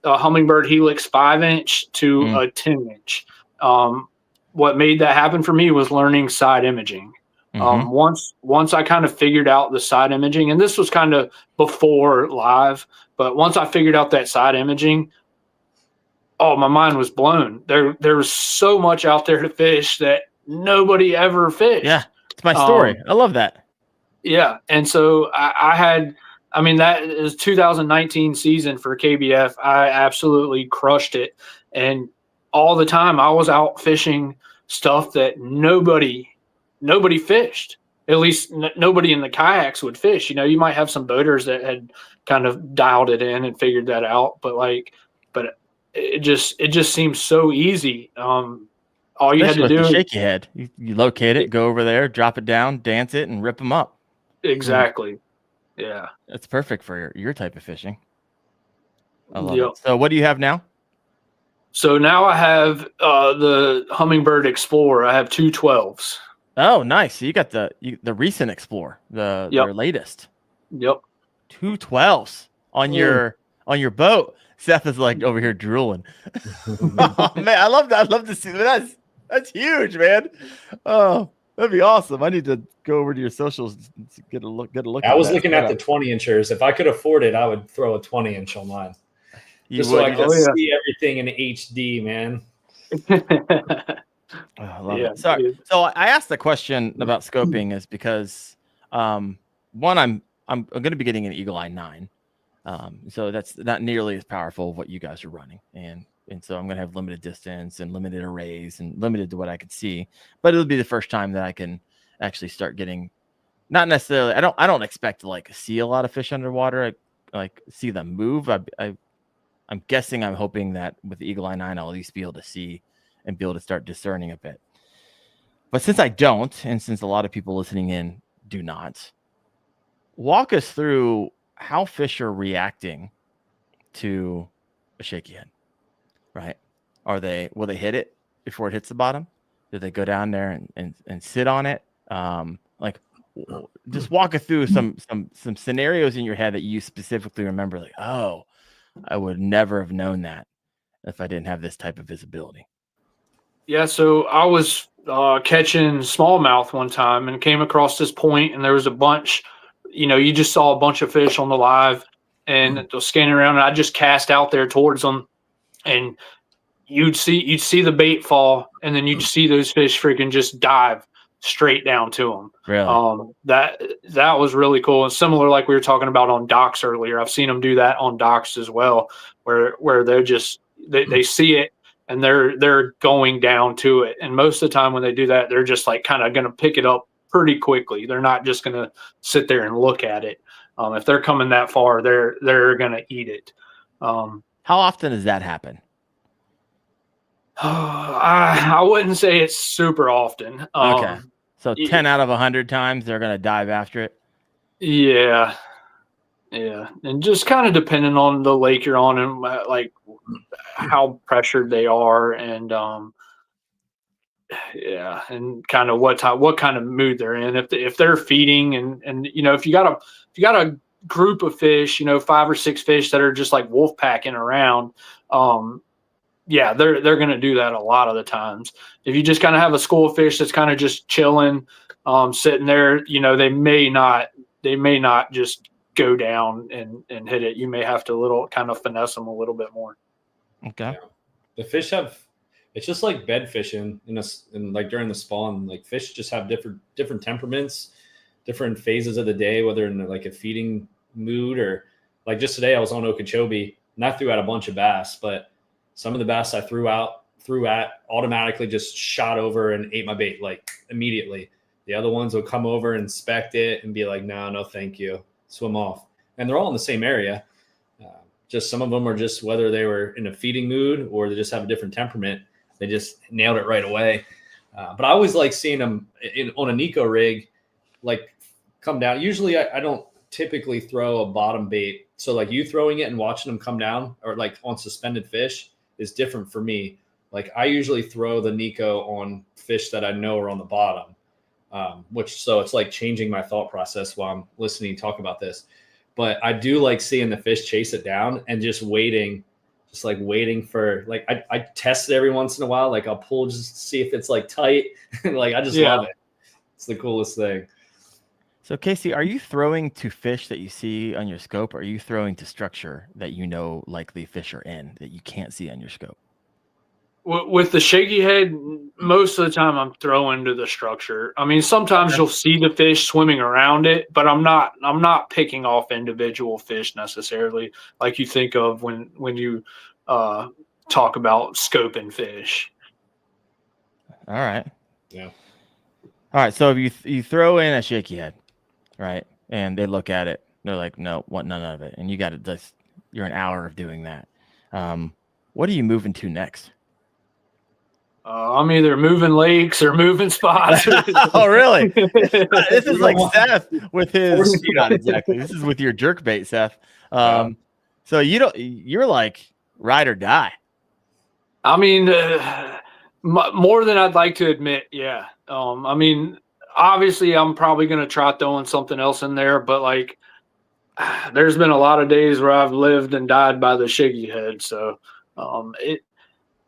Humminbird Helix 5-inch to a 10-inch. What made that happen for me was learning side imaging. Once I kind of figured out the side imaging, and this was kind of before live, but once I figured out that side imaging, oh, my mind was blown. There was so much out there to fish that nobody ever fished. Yeah, it's my story. I love that. Yeah, and so that is 2019 season for KBF. I absolutely crushed it, and all the time I was out fishing stuff that nobody fished. At least nobody in the kayaks would fish. You might have some boaters that had kind of dialed it in and figured that out, but it just seems so easy. All you had to do is Shakeyhead. You locate it, go over there, drop it down, dance it, and rip them up. Exactly. Yeah. That's perfect for your type of fishing. I love it. So what do you have now? So now I have the Humminbird Explorer. I have 2 12s. Oh, nice. So you got the recent Explorer, their latest. Yep. 2 12s on your boat. Seth is like over here drooling. Oh, man, I love that. I'd love to see that. That's huge, man. Oh, that'd be awesome. I need to go over to your socials and get a look. I was looking at the 20-inchers. If I could afford it, I would throw a 20-inch on mine. So I could see everything in HD, man. I love it. So I asked the question about scoping is because one, I'm going to be getting an Eagle Eye 9. So that's not nearly as powerful as what you guys are running. And so I'm going to have limited distance and limited arrays and limited to what I could see, but it'll be the first time that I can actually start getting, not necessarily, I don't expect to like see a lot of fish underwater. I like see them move. I'm guessing, I'm hoping that with the Eagle Eye 9, I'll at least be able to see and be able to start discerning a bit. But since I don't, and since a lot of people listening in do not, walk us through how fish are reacting to a Shakeyhead, right? Will they hit it before it hits the bottom? Do they go down there and sit on it? Just walk us through some scenarios in your head that you specifically remember, like, oh, I would never have known that if I didn't have this type of visibility. Yeah, so I was catching smallmouth one time and came across this point, and there was a bunch. You just saw a bunch of fish on the live, and they're scanning around, and I just cast out there towards them, and you'd see the bait fall, and then you'd see those fish freaking just dive straight down to them. Really? That was really cool, and similar like we were talking about on docks earlier. I've seen them do that on docks as well, where they're just they see it and they're going down to it. And most of the time when they do that, they're just like kind of going to pick it up pretty quickly. They're not just going to sit there and look at it. If they're coming that far, they're going to eat it. How often does that happen? I wouldn't say it's super often. Okay. So 10 out of 100 times they're going to dive after it. Yeah. Yeah. And just kind of depending on the lake you're on and like how pressured they are and, and kind of what kind of mood they're in. If they're feeding and if you got a group of fish, 5 or 6 fish that are just like wolf packing around, they're going to do that a lot of the times. If you just kind of have a school of fish that's kind of just chilling, sitting there, they may not just go down and hit it. You may have to kind of finesse them a little bit more. Okay. Yeah. The fish have it's just like bed fishing in like during the spawn. Like fish just have different temperaments, different phases of the day, whether in like a feeding mood or like just today I was on Okeechobee and I threw out a bunch of bass, but some of the bass I threw at automatically just shot over and ate my bait like immediately. The other ones will come over, inspect it, and be like, no, thank you, swim off. And they're all in the same area. Just some of them are just whether they were in a feeding mood or they just have a different temperament. They just nailed it right away. But I always like seeing them on a Nico rig, like come down. Usually I don't typically throw a bottom bait. So like you throwing it and watching them come down or like on suspended fish is different for me. Like I usually throw the Nico on fish that I know are on the bottom, so it's like changing my thought process while I'm listening to talk about this. But I do like seeing the fish chase it down and just waiting for like I test it every once in a while. Like I'll pull just to see if it's like tight. Like I just love it. It's the coolest thing. So Casey, are you throwing to fish that you see on your scope, or are you throwing to structure that you know likely fish are in that you can't see on your scope? With the Shakeyhead, most of the time I'm throwing to the structure. I mean, sometimes you'll see the fish swimming around it, but I'm not picking off individual fish necessarily, like you think of when you talk about scoping fish. All right. Yeah. All right. So if you throw in a Shakeyhead, right, and they look at it, they're like, no, want none of it, and you got it. You're an hour of doing that. What are you moving to next? I'm either moving lakes or moving spots. Oh, really? This is like Seth with his. Not exactly. This is with your jerkbait, Seth. So you're like ride or die. I mean, more than I'd like to admit. Yeah. I mean, obviously, I'm probably going to try throwing something else in there, but like, there's been a lot of days where I've lived and died by the Shakeyhead. So,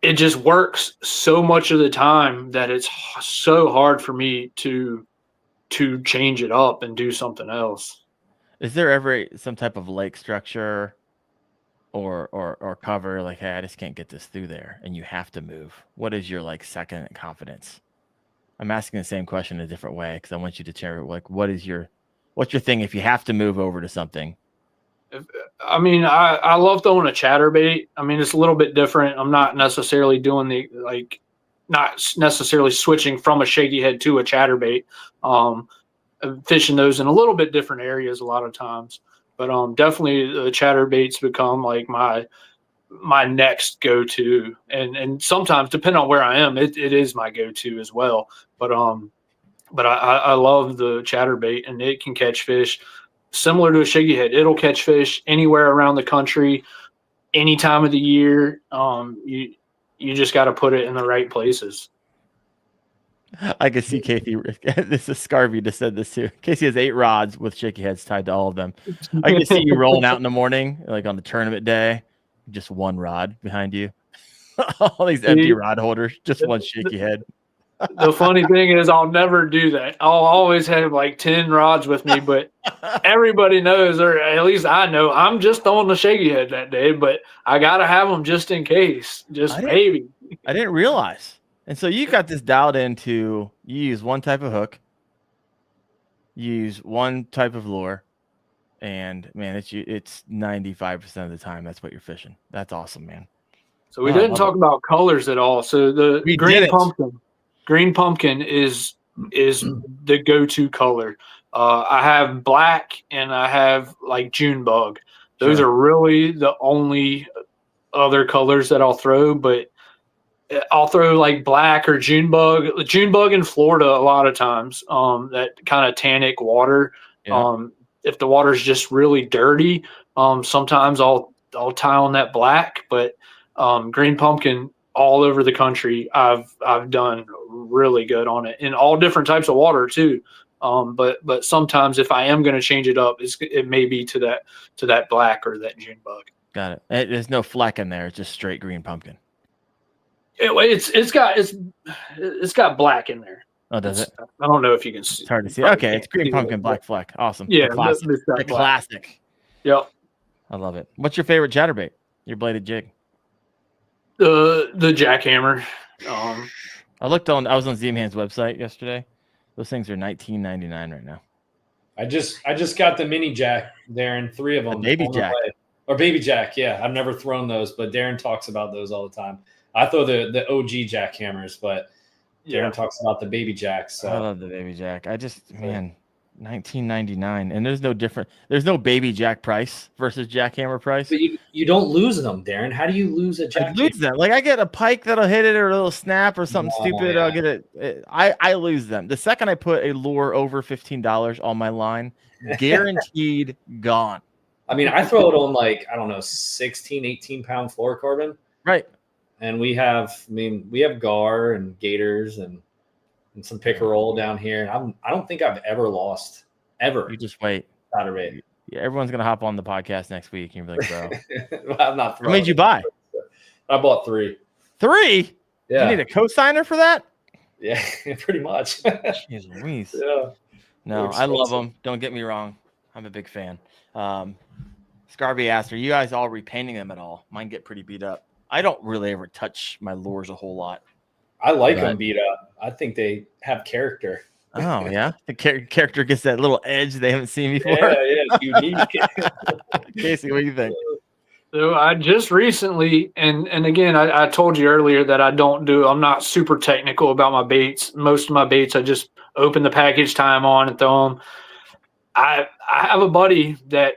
it just works so much of the time that it's so hard for me to change it up and do something else. Is there ever some type of lake structure or cover like, hey, I just can't get this through there and you have to move? What is your like second confidence? I'm asking the same question a different way because I want you to share like what's your thing if you have to move over to something? I mean, I love throwing a chatterbait. I mean, it's a little bit different. I'm not necessarily doing not necessarily switching from a Shakeyhead to a chatterbait. Fishing those in a little bit different areas a lot of times. But definitely the chatterbaits become like my next go-to. And sometimes, depending on where I am, it is my go-to as well. But I love the chatterbait, and it can catch fish. Similar to a Shakeyhead, it'll catch fish anywhere around the country, any time of the year. You just got to put it in the right places. I can see Casey. This is Scarvy just said this too. Casey has 8 rods with Shakeyheads tied to all of them. I can see you rolling out in the morning, like on the tournament day, just one rod behind you. All these empty rod holders, just one Shakeyhead. The funny thing is I'll never do that. I'll always have like 10 rods with me, but everybody knows, or at least I know, I'm just throwing the Shakeyhead that day, but I got to have them just in case, maybe. I didn't realize. And so you got this dialed into, you use one type of hook, you use one type of lure, and man, it's 95% of the time that's what you're fishing. That's awesome, man. So we didn't talk about colors at all. So the green pumpkin is the go-to color. I have black and I have like June bug. Those are really the only other colors that I'll throw, but I'll throw like black or June bug in Florida a lot of times. That kind of tannic water. Yeah. If the water's just really dirty, sometimes I'll tie on that black, but green pumpkin all over the country, I've done really good on it in all different types of water too. But sometimes if I am going to change it up, it may be to that black or that June bug. Got it. There's no fleck in there. It's just straight green pumpkin. It's got black in there. Oh, does it? I don't know if you can see. It's hard to see. Okay, it's green pumpkin, black fleck. Awesome. Yeah, the classic. Yep. I love it. What's your favorite chatterbait? Your bladed jig? The jackhammer. I was on Z-Man's website yesterday. Those things are $19.99 right now. I just got the mini jack, Darren, 3 of them. Baby jack. Or baby jack, yeah. I've never thrown those, but Darren talks about those all the time. I throw the OG jackhammers, but Darren talks about the baby jacks. So. I love the baby jack. $19.99, and there's no baby jack price versus jackhammer price. But you don't lose them, Darren. How do you lose a jackhammer? I lose them. Like I get a pike that'll hit it or a little snap or something stupid. Yeah. I'll get it. I lose them. The second I put a lure over $15 on my line, guaranteed gone. I mean, I throw it on like, I don't know, 16, 18 pound fluorocarbon. Right. And we have gar and gators and some pickerel down here. I don't think I've ever lost ever. You just wait. Out of it. Yeah, everyone's gonna hop on the podcast next week and you'll be like, bro. I'm not throwing. How many did you buy? I bought 3. 3? Yeah. You need a co-signer for that? Yeah, pretty much. Jeez Louise. Yeah. No, I love them. Don't get me wrong. I'm a big fan. Scarby asked, are you guys all repainting them at all? Mine get pretty beat up. I don't really ever touch my lures a whole lot. I like them beat up. I think they have character. Oh, yeah? The character gets that little edge they haven't seen before. Yeah, it's unique. Casey, what do you think? So I just recently, and again, I told you earlier that I'm not super technical about my baits. Most of my baits, I just open the package time on and throw them. I have a buddy that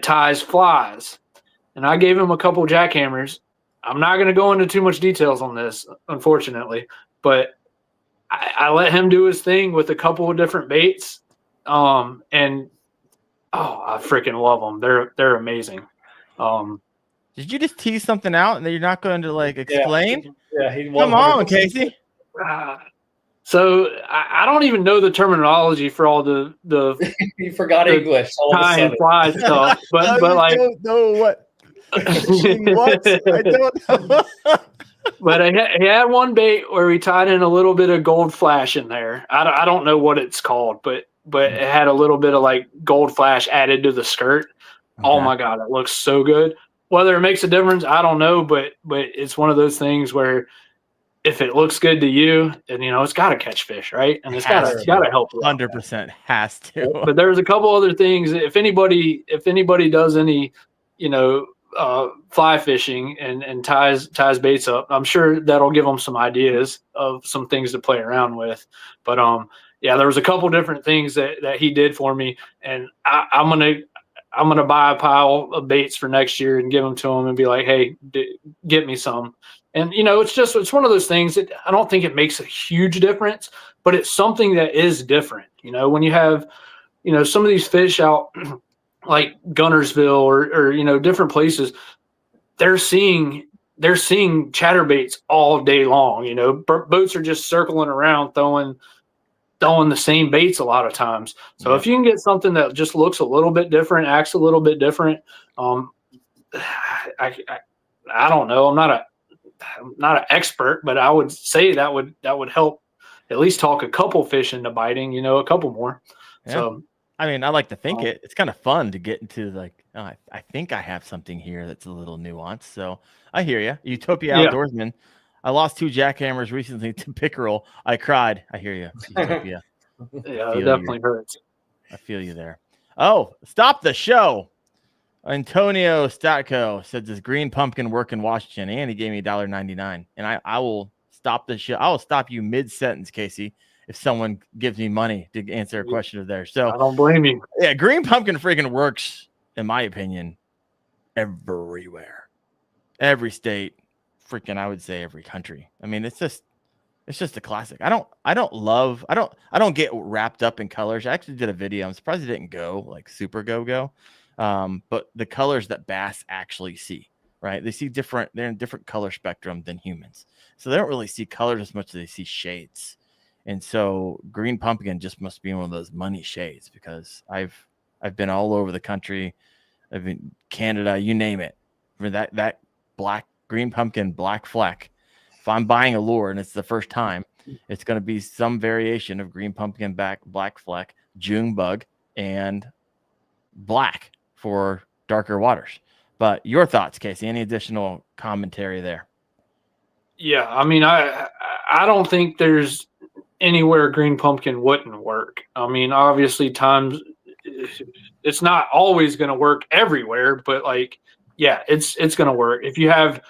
ties flies, and I gave him a couple jackhammers. I'm not going to go into too much details on this, unfortunately, but I let him do his thing with a couple of different baits. I freaking love them. They're amazing. Did you just tease something out and then you're not going to like explain? Yeah, come on, Casey. So I don't even know the terminology for all the you forgot the English. Tie and fly stuff, but like don't know what. What? I don't know. But he had one bait where we tied in a little bit of gold flash in there. I don't know what it's called, but it had a little bit of like gold flash added to the skirt. Okay. Oh my God, it looks so good. Whether it makes a difference, I don't know, but it's one of those things where if it looks good to you, and it's got to catch fish, right? And it's got to help. 100% has to. But there's a couple other things. If anybody does any, fly fishing and ties baits up, I'm sure that'll give them some ideas of some things to play around with. But there was a couple different things that he did for me, and I'm gonna buy a pile of baits for next year and give them to him and be like, hey, get me some. And it's one of those things that I don't think it makes a huge difference, but it's something that is different. When you have some of these fish out like Gunnersville or different places, they're seeing chatterbaits all day long. Boats are just circling around throwing the same baits a lot of times. So if you can get something that just looks a little bit different, acts a little bit different, I don't know. I'm not an expert, but I would say that would help at least talk a couple fish into biting, a couple more. Yeah. So I mean, I like to think it's kind of fun to get into like, I think I have something here that's a little nuanced. So I hear you. Utopia Outdoorsman. I lost 2 jackhammers recently to pickerel. I cried. I hear you. Utopia. Yeah, it definitely hurts. I feel you there. Oh, stop the show. Antonio Statko said, does green pumpkin work in Washington? And he gave me $1.99. And I will stop the show. I will stop you mid-sentence, Casey, if someone gives me money to answer a question of theirs. So I don't blame you. Yeah, green pumpkin freaking works, in my opinion, everywhere. Every state, freaking, I would say every country. I mean, it's just a classic. I don't get wrapped up in colors. I actually did a video. I'm surprised it didn't go like super go. But the colors that bass actually see, right? They see different, they're in a different color spectrum than humans. So they don't really see colors as much as they see shades. And so green pumpkin just must be one of those money shades, because I've been all over the country. I've been Canada, you name it. For that black green pumpkin black fleck. If I'm buying a lure and it's the first time, it's going to be some variation of green pumpkin black fleck, June bug, and black for darker waters. But your thoughts, Casey? Any additional commentary there? Yeah, I mean, I don't think there's anywhere green pumpkin wouldn't work. I mean, obviously, times it's not always going to work everywhere, but like, yeah, it's going to work if you have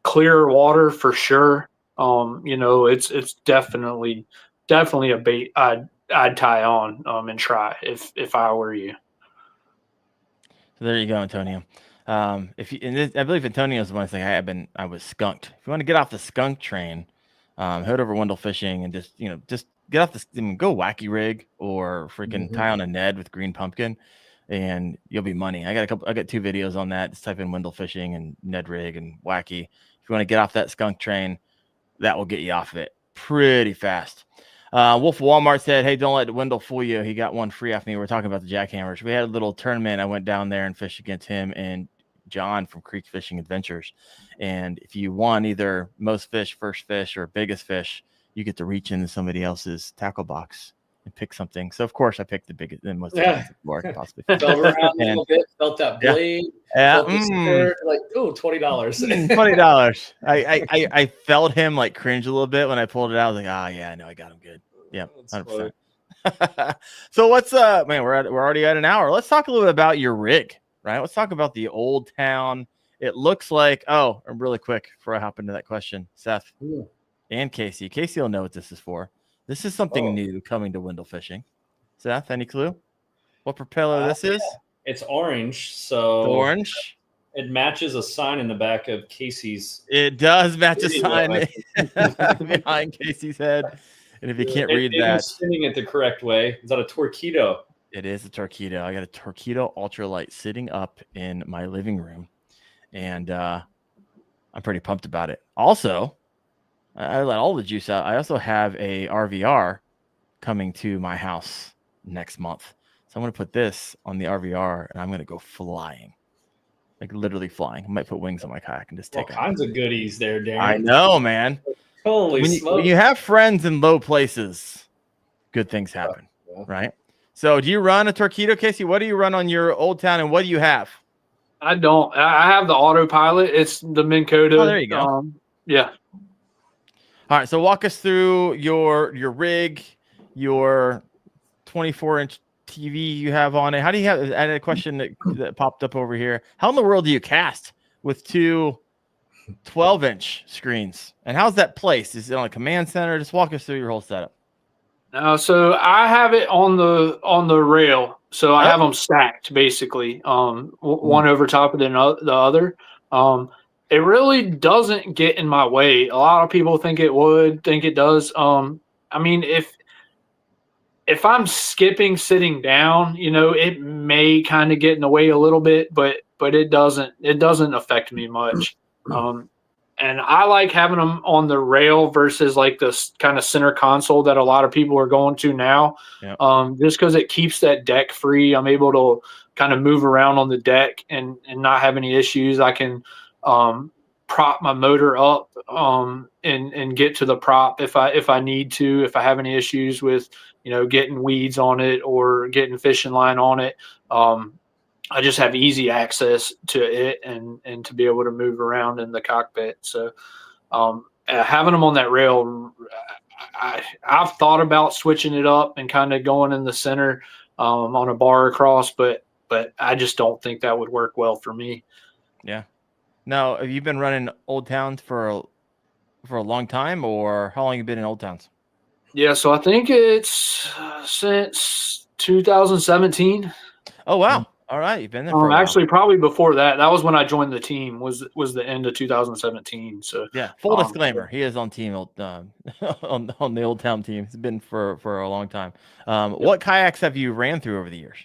clear water for sure. It's definitely a bait I'd tie on and try if I were you. So there you go, Antonio. If you, I believe Antonio's the one saying I was skunked. If you want to get off the skunk train, head over Wendell Fishing and just get off this, go wacky rig or freaking tie on a Ned with green pumpkin, and you'll be money. I got 2 videos on that. Just type in Wendell Fishing and Ned rig and wacky. If you want to get off that skunk train, that will get you off of it pretty fast. Wolf of Walmart said, "Hey, don't let Wendell fool you. He got one free off me." We're talking about the jackhammers. We had a little tournament. I went down there and fished against him and John from Creek Fishing Adventures. And if you won either most fish, first fish, or biggest fish, you get to reach into somebody else's tackle box and pick something. So of course I picked the biggest and most possibly. Felt around a little bit, felt that blade. Yeah. Like, oh, $20. $20. I felt him like cringe a little bit when I pulled it out. I was like, yeah, I know I got him good. Yeah, 100%. So what's man, we're already at an hour. Let's talk a little bit about your rig, right? Let's talk about the Old Town. It looks like really quick before I hop into that question, Seth and Casey. Casey will know what this is for. This is something new coming to Wendell Fishing. Seth, any clue what propeller this is? It's orange, so orange. It matches a sign in the back of Casey's. It does match a sign behind Casey's head. And if you can't read that, it's spinning it the correct way. Is that a Torqeedo? It is a Torqeedo. I got a Torqeedo ultralight sitting up in my living room, and I'm pretty pumped about it. Also, I let all the juice out. I also have a RVR coming to my house next month, so I'm going to put this on the RVR, and I'm going to go flying, like literally flying. I might put wings on my kayak and just take all kinds of goodies there, Darren. I know, man. Holy smokes. When you have friends in low places, good things happen, right? So do you run a Torqeedo, Casey? What do you run on your Old Town, and what do you have? I don't. I have the autopilot. It's the Minn Kota. Oh, there you go. Yeah. All right, so walk us through your rig, your 24-inch TV you have on it. How do you have? I had a question that popped up over here. How in the world do you cast with 2 12-inch screens, and how's that placed? Is it on a command center? Just walk us through your whole setup. So I have it on the rail. So I have them stacked basically, one over top of the other. It really doesn't get in my way. A lot of people think it does. I mean, if I'm skipping sitting down, it may kind of get in the way a little bit, but it doesn't affect me much. And I like having them on the rail versus like this kind of center console that a lot of people are going to now. Yep. Just because it keeps that deck free. I'm able to kind of move around on the deck and not have any issues. I can prop my motor up and get to the prop if I need to, if I have any issues with, getting weeds on it or getting fishing line on it. I just have easy access to it and to be able to move around in the cockpit. So having them on that rail, I've thought about switching it up and kind of going in the center on a bar across, but I just don't think that would work well for me. Yeah. Now, have you been running Old Towns for a long time, or how long have you been in Old Towns? Yeah, so I think it's since 2017. Oh, wow. All right, you've been there for a while. Actually, probably before that. That was when I joined the team. Was the end of 2017. So yeah. Full disclaimer: he is on team on the Old Town team. He's been for a long time. What kayaks have you ran through over the years?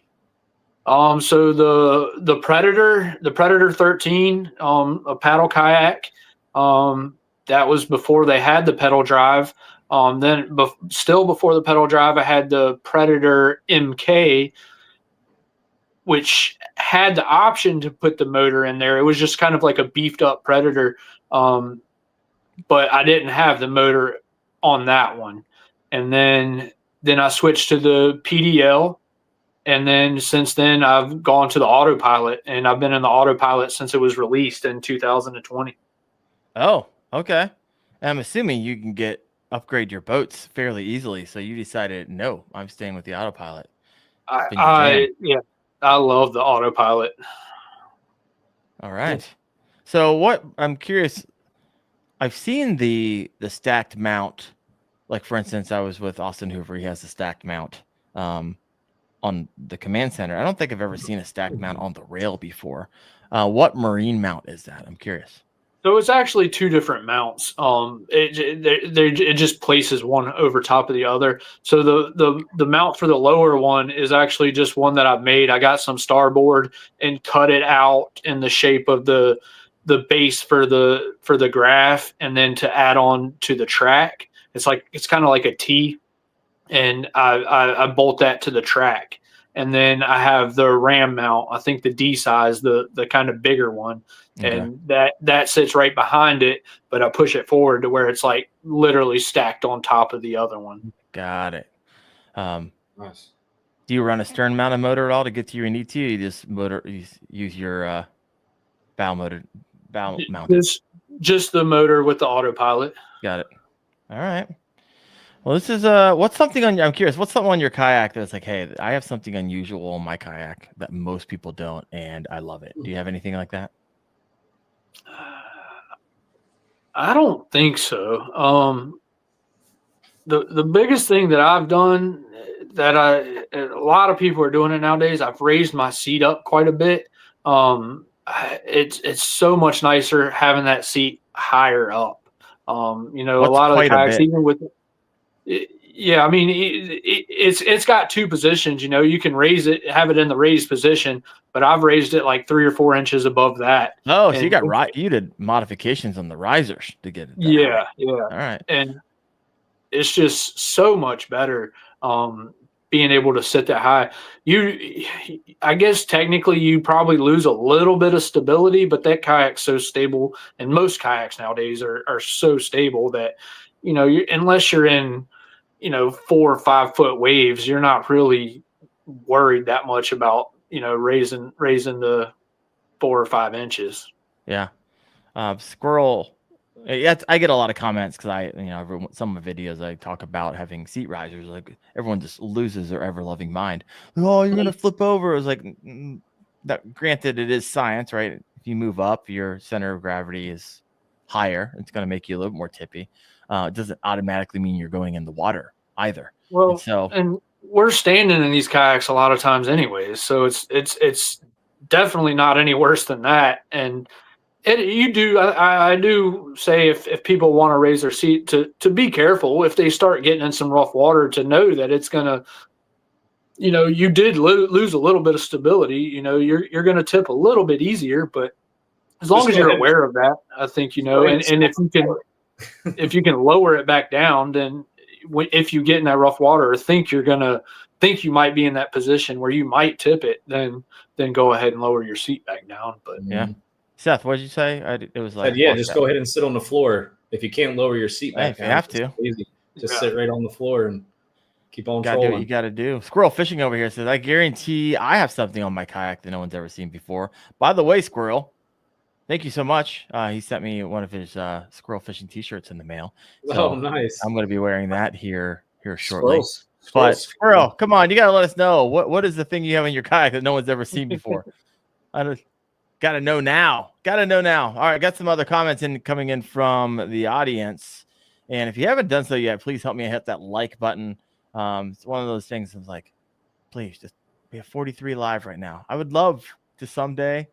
So the Predator 13, a paddle kayak. That was before they had the pedal drive. Still before the pedal drive, I had the Predator MK, which had the option to put the motor in there. It was just kind of like a beefed up Predator. But I didn't have the motor on that one. And then I switched to the PDL. And then since then I've gone to the autopilot, and I've been in the autopilot since it was released in 2020. Oh, okay. I'm assuming you can upgrade your boats fairly easily. So you decided, no, I'm staying with the autopilot. I love the autopilot. All right. So what I'm curious, I've seen the stacked mount. Like for instance, I was with Austin Hoover. He has the stacked mount on the command center. I don't think I've ever seen a stacked mount on the rail before. What marine mount is that? I'm curious. So it's actually two different mounts. It just places one over top of the other. So the mount for the lower one is actually just one that I've made. I got some starboard and cut it out in the shape of the base for the graph, and then to add on to the track. It's kind of like a T, and I bolt that to the track. And then I have the ram mount, I think the D size, the kind of bigger one. Okay. And that sits right behind it, but I push it forward to where it's like literally stacked on top of the other one. Got it. Nice. Do you run a stern mounted motor at all to get to where you need to? You just use your bow mounted. Just the motor with the autopilot. Got it. All right. Well, this is I'm curious, what's something on your kayak that's like, hey, I have something unusual on my kayak that most people don't, and I love it. Do you have anything like that? I don't think so. The biggest thing that I've done that a lot of people are doing it nowadays, I've raised my seat up quite a bit. It's so much nicer having that seat higher up. A lot of the kayaks, even with yeah, I mean, it's got two positions. You can raise it, have it in the raised position, but I've raised it like 3 or 4 inches above that. Oh, so you did modifications on the risers to get it. Yeah. All right. And it's just so much better being able to sit that high. I guess technically you probably lose a little bit of stability, but that kayak's so stable, and most kayaks nowadays are so stable that unless you're in 4 or 5 foot waves, you're not really worried that much about raising the 4 or 5 inches. Yeah. Squirrel. Yeah, I get a lot of comments because some of the videos I talk about having seat risers, like everyone just loses their ever loving mind. Oh, you're gonna flip over. It was like that. Granted, it is science, right? If you move up, your center of gravity is higher. It's gonna make you a little bit more tippy. It doesn't automatically mean you're going in the water either. Well, and we're standing in these kayaks a lot of times anyways, so it's definitely not any worse than that. And I do say if people want to raise their seat to be careful if they start getting in some rough water, to know that it's gonna, you did lose a little bit of stability. You're gonna tip a little bit easier, but as long as you're aware of that, I think and if you can lower it back down, then if you get in that rough water or think you might be in that position where you might tip it, then go ahead and lower your seat back down. But yeah. Seth, what did you say? It was like, just go ahead and sit on the floor. If you can't lower your seat back down, you have to. Easy. Just sit right on the floor and keep on trolling. Do what you got to do. Squirrel Fishing over here says, I guarantee I have something on my kayak that no one's ever seen before. By the way, Squirrel, thank you so much. He sent me one of his squirrel fishing T-shirts in the mail. So nice. I'm going to be wearing that here shortly. Squirrel. Squirrel, come on, you got to let us know what is the thing you have in your kayak that no one's ever seen before. Got to know now. All right, got some other comments coming in from the audience, and if you haven't done so yet, please help me hit that like button. It's one of those things. It's like, please, we have 43 live right now. I would love to someday,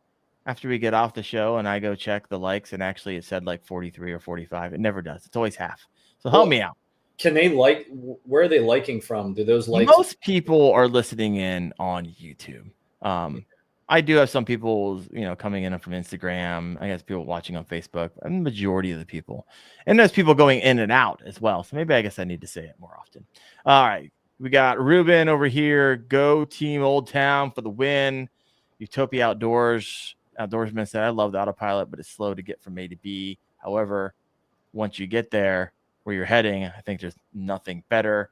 after we get off the show and I go check the likes, and actually it said like 43 or 45. It never does. It's always half. So help me out. Can they where are they liking from? Do those likes? Most people are listening in on YouTube. I do have some people, coming in from Instagram. I guess people watching on Facebook. The majority of the people, and there's people going in and out as well. So maybe I guess I need to say it more often. All right, we got Ruben over here. Go Team Old Town for the win. Utopia Outdoorsman said, I love the autopilot, but it's slow to get from A to B. However, once you get there where you're heading, I think there's nothing better.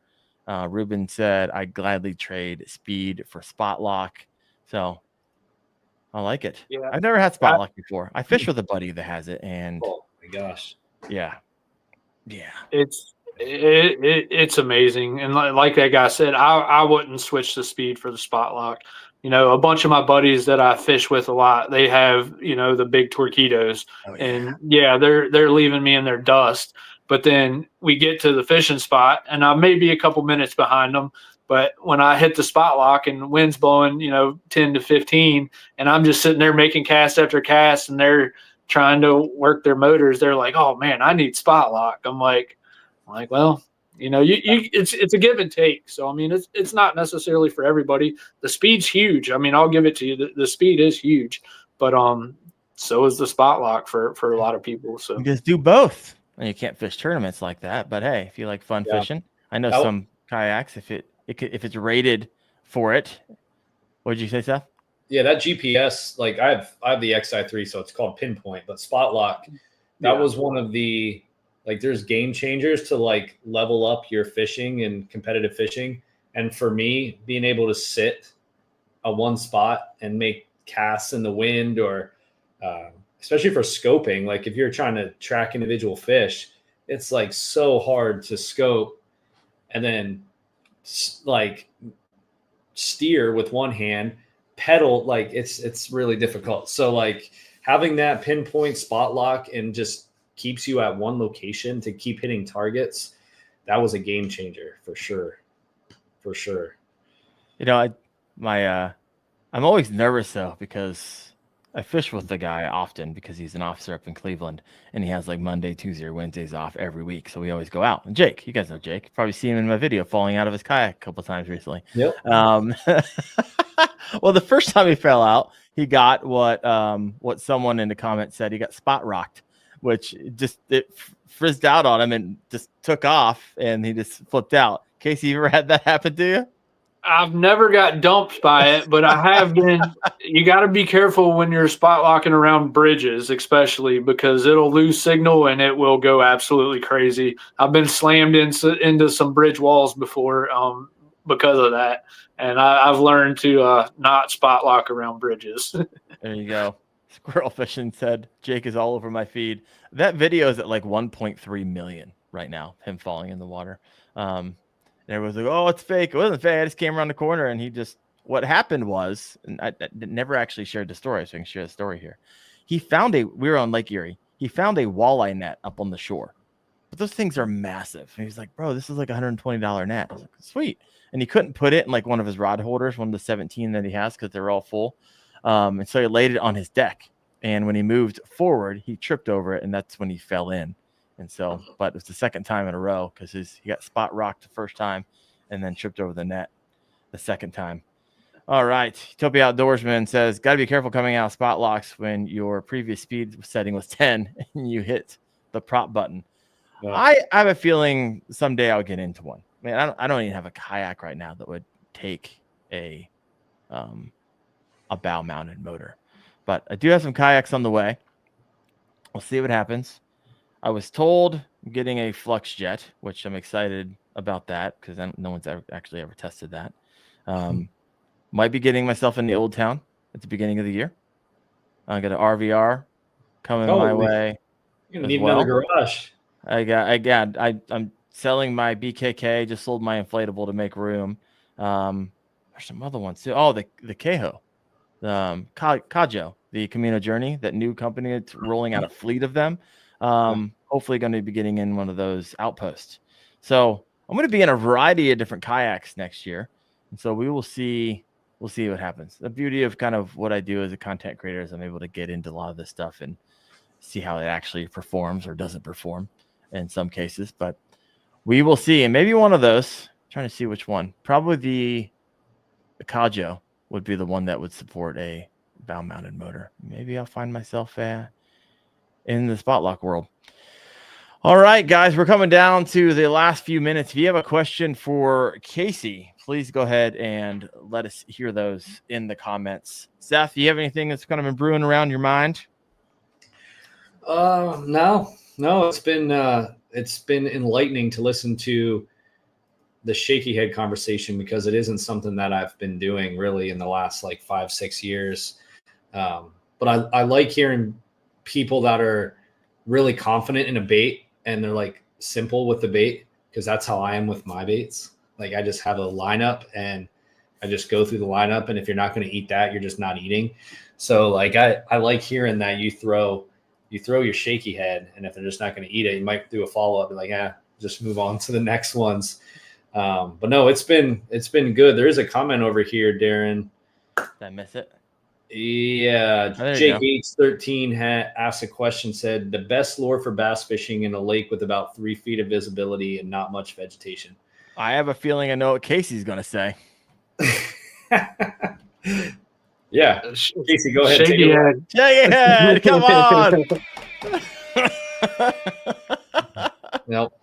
Ruben said, I'd gladly trade speed for spot lock. So I like it. Yeah. I've never had spot lock before. I fish with a buddy that has it, and oh my gosh, yeah, Yeah. It's amazing. And like that guy said, I wouldn't switch the speed for the spot lock. A bunch of my buddies that I fish with a lot, they have, the big torpedoes. Oh, yeah. And yeah, they're leaving me in their dust. But then we get to the fishing spot and I may be a couple minutes behind them. But when I hit the spot lock and the wind's blowing, 10 to 15, and I'm just sitting there making cast after cast and they're trying to work their motors, they're like, "Oh man, I need spot lock." I'm like, well, it's a give and take. So I mean, it's not necessarily for everybody. The speed's huge. I mean, I'll give it to you. The speed is huge, but so is the spot lock for a lot of people. So you just do both. And you can't fish tournaments like that, but hey, if you like fun fishing, I know some kayaks, if it's rated for it. What did you say, Seth? Yeah, that GPS, like I have the XI3, so it's called Pinpoint, but Spot Lock, that was one of the, like, there's game changers to like level up your fishing and competitive fishing. And for me, being able to sit on one spot and make casts in the wind, or especially for scoping, like if you're trying to track individual fish, it's like so hard to scope and then like steer with one hand, pedal, like it's really difficult. So like having that Pinpoint Spot Lock and just keeps you at one location to keep hitting targets, that was a game changer for sure. I'm always nervous though, because I fish with the guy often because he's an officer up in Cleveland and he has like Monday, Tuesday, or Wednesdays off every week. So we always go out. And Jake, you guys know Jake, probably see him in my video falling out of his kayak a couple times recently. Yep. Well, the first time he fell out, he got what someone in the comments said, he got spot rocked, which it frizzed out on him and just took off and he just flipped out. Casey, you ever had that happen to you? I've never got dumped by it, but I have been. You got to be careful when you're spot locking around bridges, especially because it'll lose signal and it will go absolutely crazy. I've been slammed into some bridge walls before because of that, and I've learned to not spot lock around bridges. There you go. Squirrel Fishing said, Jake is all over my feed. That video is at like 1.3 million right now, him falling in the water. And everyone's like, oh, it's fake. It wasn't fake. I just came around the corner and what happened was, and I never actually shared the story, so I can share the story here. We were on Lake Erie. He found a walleye net up on the shore. But those things are massive. And he's like, bro, this is like $120 net. I was like, sweet. And he couldn't put it in like one of his rod holders, one of the 17 that he has, because they're all full. And so he laid it on his deck. And when he moved forward, he tripped over it, and that's when he fell in. And so, but it's the second time in a row because he got spot rocked the first time and then tripped over the net the second time. All right. Utopia Outdoorsman says, got to be careful coming out of spot locks when your previous speed setting was 10 and you hit the prop button. Yeah. I have a feeling someday I'll get into one. Man, I don't even have a kayak right now that would take a bow mounted motor, but I do have some kayaks on the way. We'll see what happens. I was told I'm getting a flux jet, which I'm excited about that because no one's actually ever tested that. Might be getting myself in the Old Town at the beginning of the year. I got an RVR coming my way. You're gonna need another garage. I'm selling my BKK. Just sold my inflatable to make room. There's some other ones too. Oh, the Keho, Kajo, the Camino Journey, that new company that's rolling out a fleet of them. Hopefully going to be getting in one of those outposts. So I'm going to be in a variety of different kayaks next year. And so we'll see what happens. The beauty of kind of what I do as a content creator is I'm able to get into a lot of this stuff and see how it actually performs or doesn't perform in some cases, but we will see. And maybe one of those, I'm trying to see which one, probably the Kajo would be the one that would support a bow mounted motor. Maybe I'll find myself in the spot lock world. All right, guys, we're coming down to the last few minutes. If you have a question for Casey, please go ahead and let us hear those in the comments. Seth, do you have anything that's kind of been brewing around your mind? No, it's been enlightening to listen to the Shakeyhead conversation because it isn't something that I've been doing really in the last like 5-6 years. But I like hearing people that are really confident in a bait and they're like simple with the bait, because that's how I am with my baits. Like I just have a lineup and I just go through the lineup, and if you're not going to eat that, you're just not eating. So like I like hearing that you throw your shaky head, and if they're just not going to eat it, you might do a follow-up and like, just move on to the next ones. But no, it's been good. There is a comment over here, Darren. Did I miss it? Yeah, Jake H13 asked a question, said the best lure for bass fishing in a lake with about 3 feet of visibility and not much vegetation. I have a feeling I know what Casey's going to say. Yeah, Casey, go ahead. Shakeyhead, come on. Nope.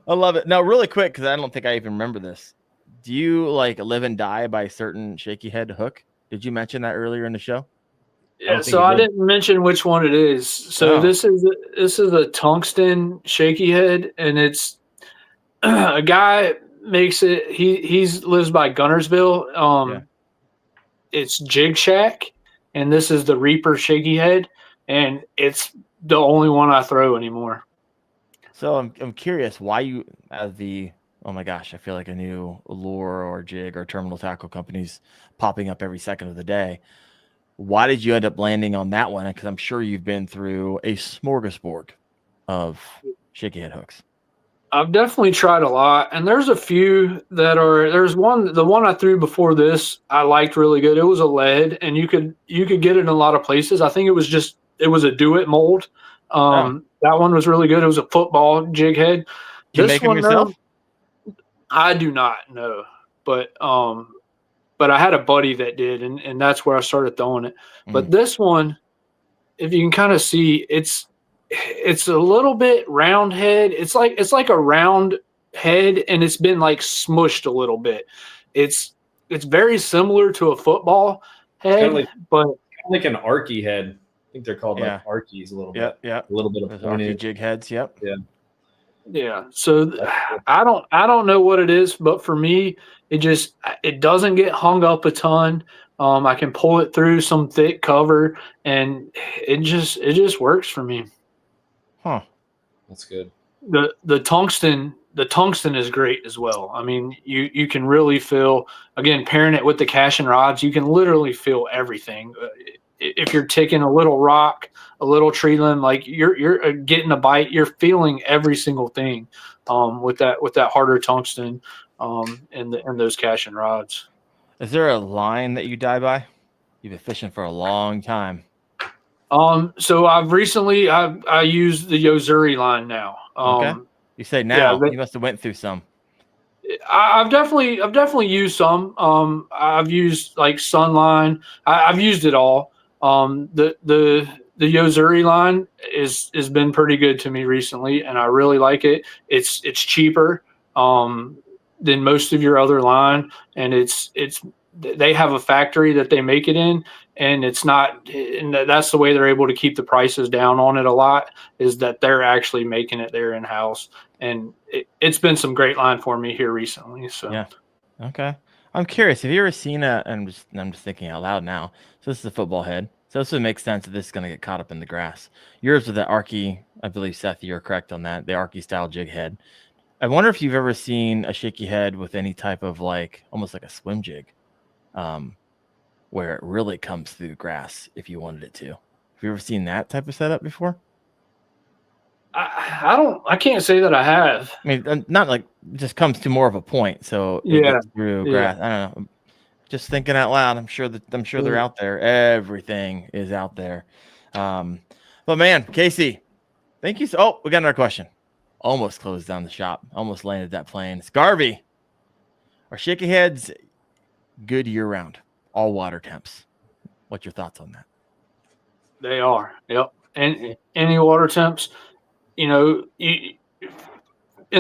I love it. Now, really quick, because I don't think I even remember this. Do you like live and die by a certain Shakeyhead hook? Did you mention that earlier in the show? Yeah, so I didn't mention which one it is. So this is a tungsten Shakeyhead, and it's a guy makes it. He lives by Gunnersville. It's Jig Shack, and this is the Reaper Shakeyhead, and it's the only one I throw anymore. So I'm curious why you, as the, oh my gosh, I feel like a new lure or jig or terminal tackle companies popping up every second of the day. Why did you end up landing on that one? Because I'm sure you've been through a smorgasbord of Shakeyhead hooks. I've definitely tried a lot, and there's a few that are. There's one, the one I threw before this, I liked really good. It was a lead, and you could get it in a lot of places. I think it was a do it mold. That one was really good. It was a football jig head. Do you make them yourself? I do not know, but I had a buddy that did, and that's where I started throwing it. But this one, if you can kind of see, it's a little bit round head. It's like a round head, and it's been like smushed a little bit. It's very similar to a football head, but like an arky head. I think they're called like arkies a little bit. Yeah. A little bit of arky jig heads. Yep. Yeah. Yeah. So I don't know what it is, but for me, it doesn't get hung up a ton. I can pull it through some thick cover, and it just works for me. Huh. That's good. The tungsten is great as well. I mean, you can really feel, again, pairing it with the cash and rods, you can literally feel everything. If you're taking a little rock, a little tree limb, like you're getting a bite, you're feeling every single thing with that harder tungsten and those cash and rods. Is there a line that you die by? You've been fishing for a long time. So I've recently I use the Yozuri line now. Okay. You say now, you must have went through some. I've definitely used some. I've used like Sunline. I've used it all. The Yozuri line has been pretty good to me recently, and I really like it. It's cheaper than most of your other line, and they have a factory that they make it in, and it's not, and that's the way they're able to keep the prices down on it a lot, is that they're actually making it there in house, and it's been some great line for me here recently. So yeah, okay. I'm curious. Have you ever seen I'm just thinking out loud now. So this is a football head. So this would make sense that this is going to get caught up in the grass. Yours with the arky, I believe, Seth, you're correct on that. The arky style jig head. I wonder if you've ever seen a shaky head with any type of like, almost like a swim jig, where it really comes through the grass if you wanted it to. Have you ever seen that type of setup before? I can't say that I have. I mean, not like it just comes to more of a point. So it gets through grass. I don't know. Just thinking out loud. I'm sure they're out there. Everything is out there. But man, Casey, thank you. We got another question. Almost closed down the shop. Almost landed that plane. Scarvy, are Shakeyheads good year round? All water temps. What's your thoughts on that? They are. Yep. And any water temps. In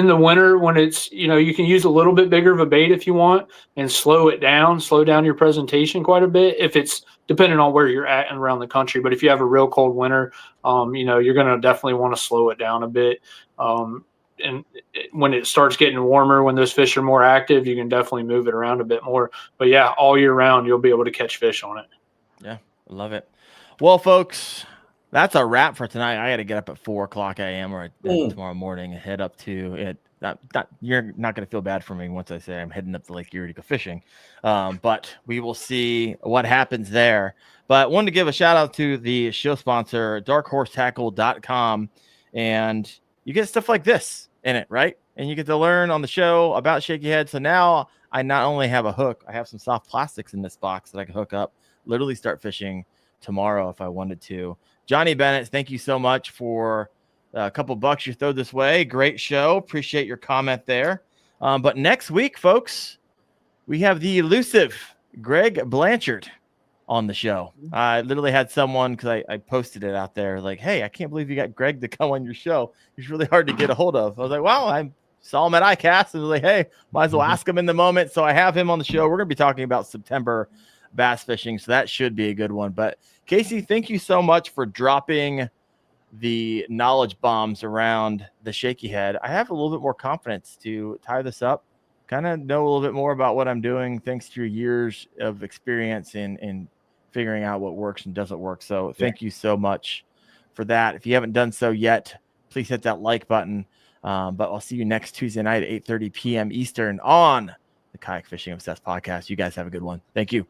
the winter when it's, you can use a little bit bigger of a bait if you want and slow down your presentation quite a bit if it's depending on where you're at and around the country. But if you have a real cold winter, you're going to definitely want to slow it down a bit. And when it starts getting warmer, when those fish are more active, you can definitely move it around a bit more. But yeah, all year round, you'll be able to catch fish on it. Yeah, I love it. Well, folks, That's a wrap for tonight. I got to get up at 4:00 a.m. or tomorrow morning and head up to it. You're not going to feel bad for me once I say I'm heading up to Lake Erie to go fishing. But we will see what happens there. But wanted to give a shout out to the show sponsor, darkhorsetackle.com. And you get stuff like this in it, right? And you get to learn on the show about Shakeyhead. So now I not only have a hook, I have some soft plastics in this box that I can hook up, literally start fishing tomorrow if I wanted to. Johnny Bennett, thank you so much for a couple bucks you throw this way. Great show. Appreciate your comment there. But next week, folks, we have the elusive Greg Blanchard on the show. I literally had someone, because I posted it out there, like, hey, I can't believe you got Greg to come on your show. He's really hard to get a hold of. I was like, well, I saw him at ICAST and was like, hey, might as well ask him in the moment. So I have him on the show. We're going to be talking about September bass fishing, so that should be a good one. But Casey, thank you so much for dropping the knowledge bombs around the Shakeyhead. I have a little bit more confidence to tie this up, kind of know a little bit more about what I'm doing thanks to your years of experience in figuring out what works and doesn't work. So thank you so much for that. If you haven't done so yet, please hit that like button. But I'll see you next Tuesday night at 8:30 p.m. Eastern on the Kayak Fishing Obsessed podcast. You guys have a good one. Thank you.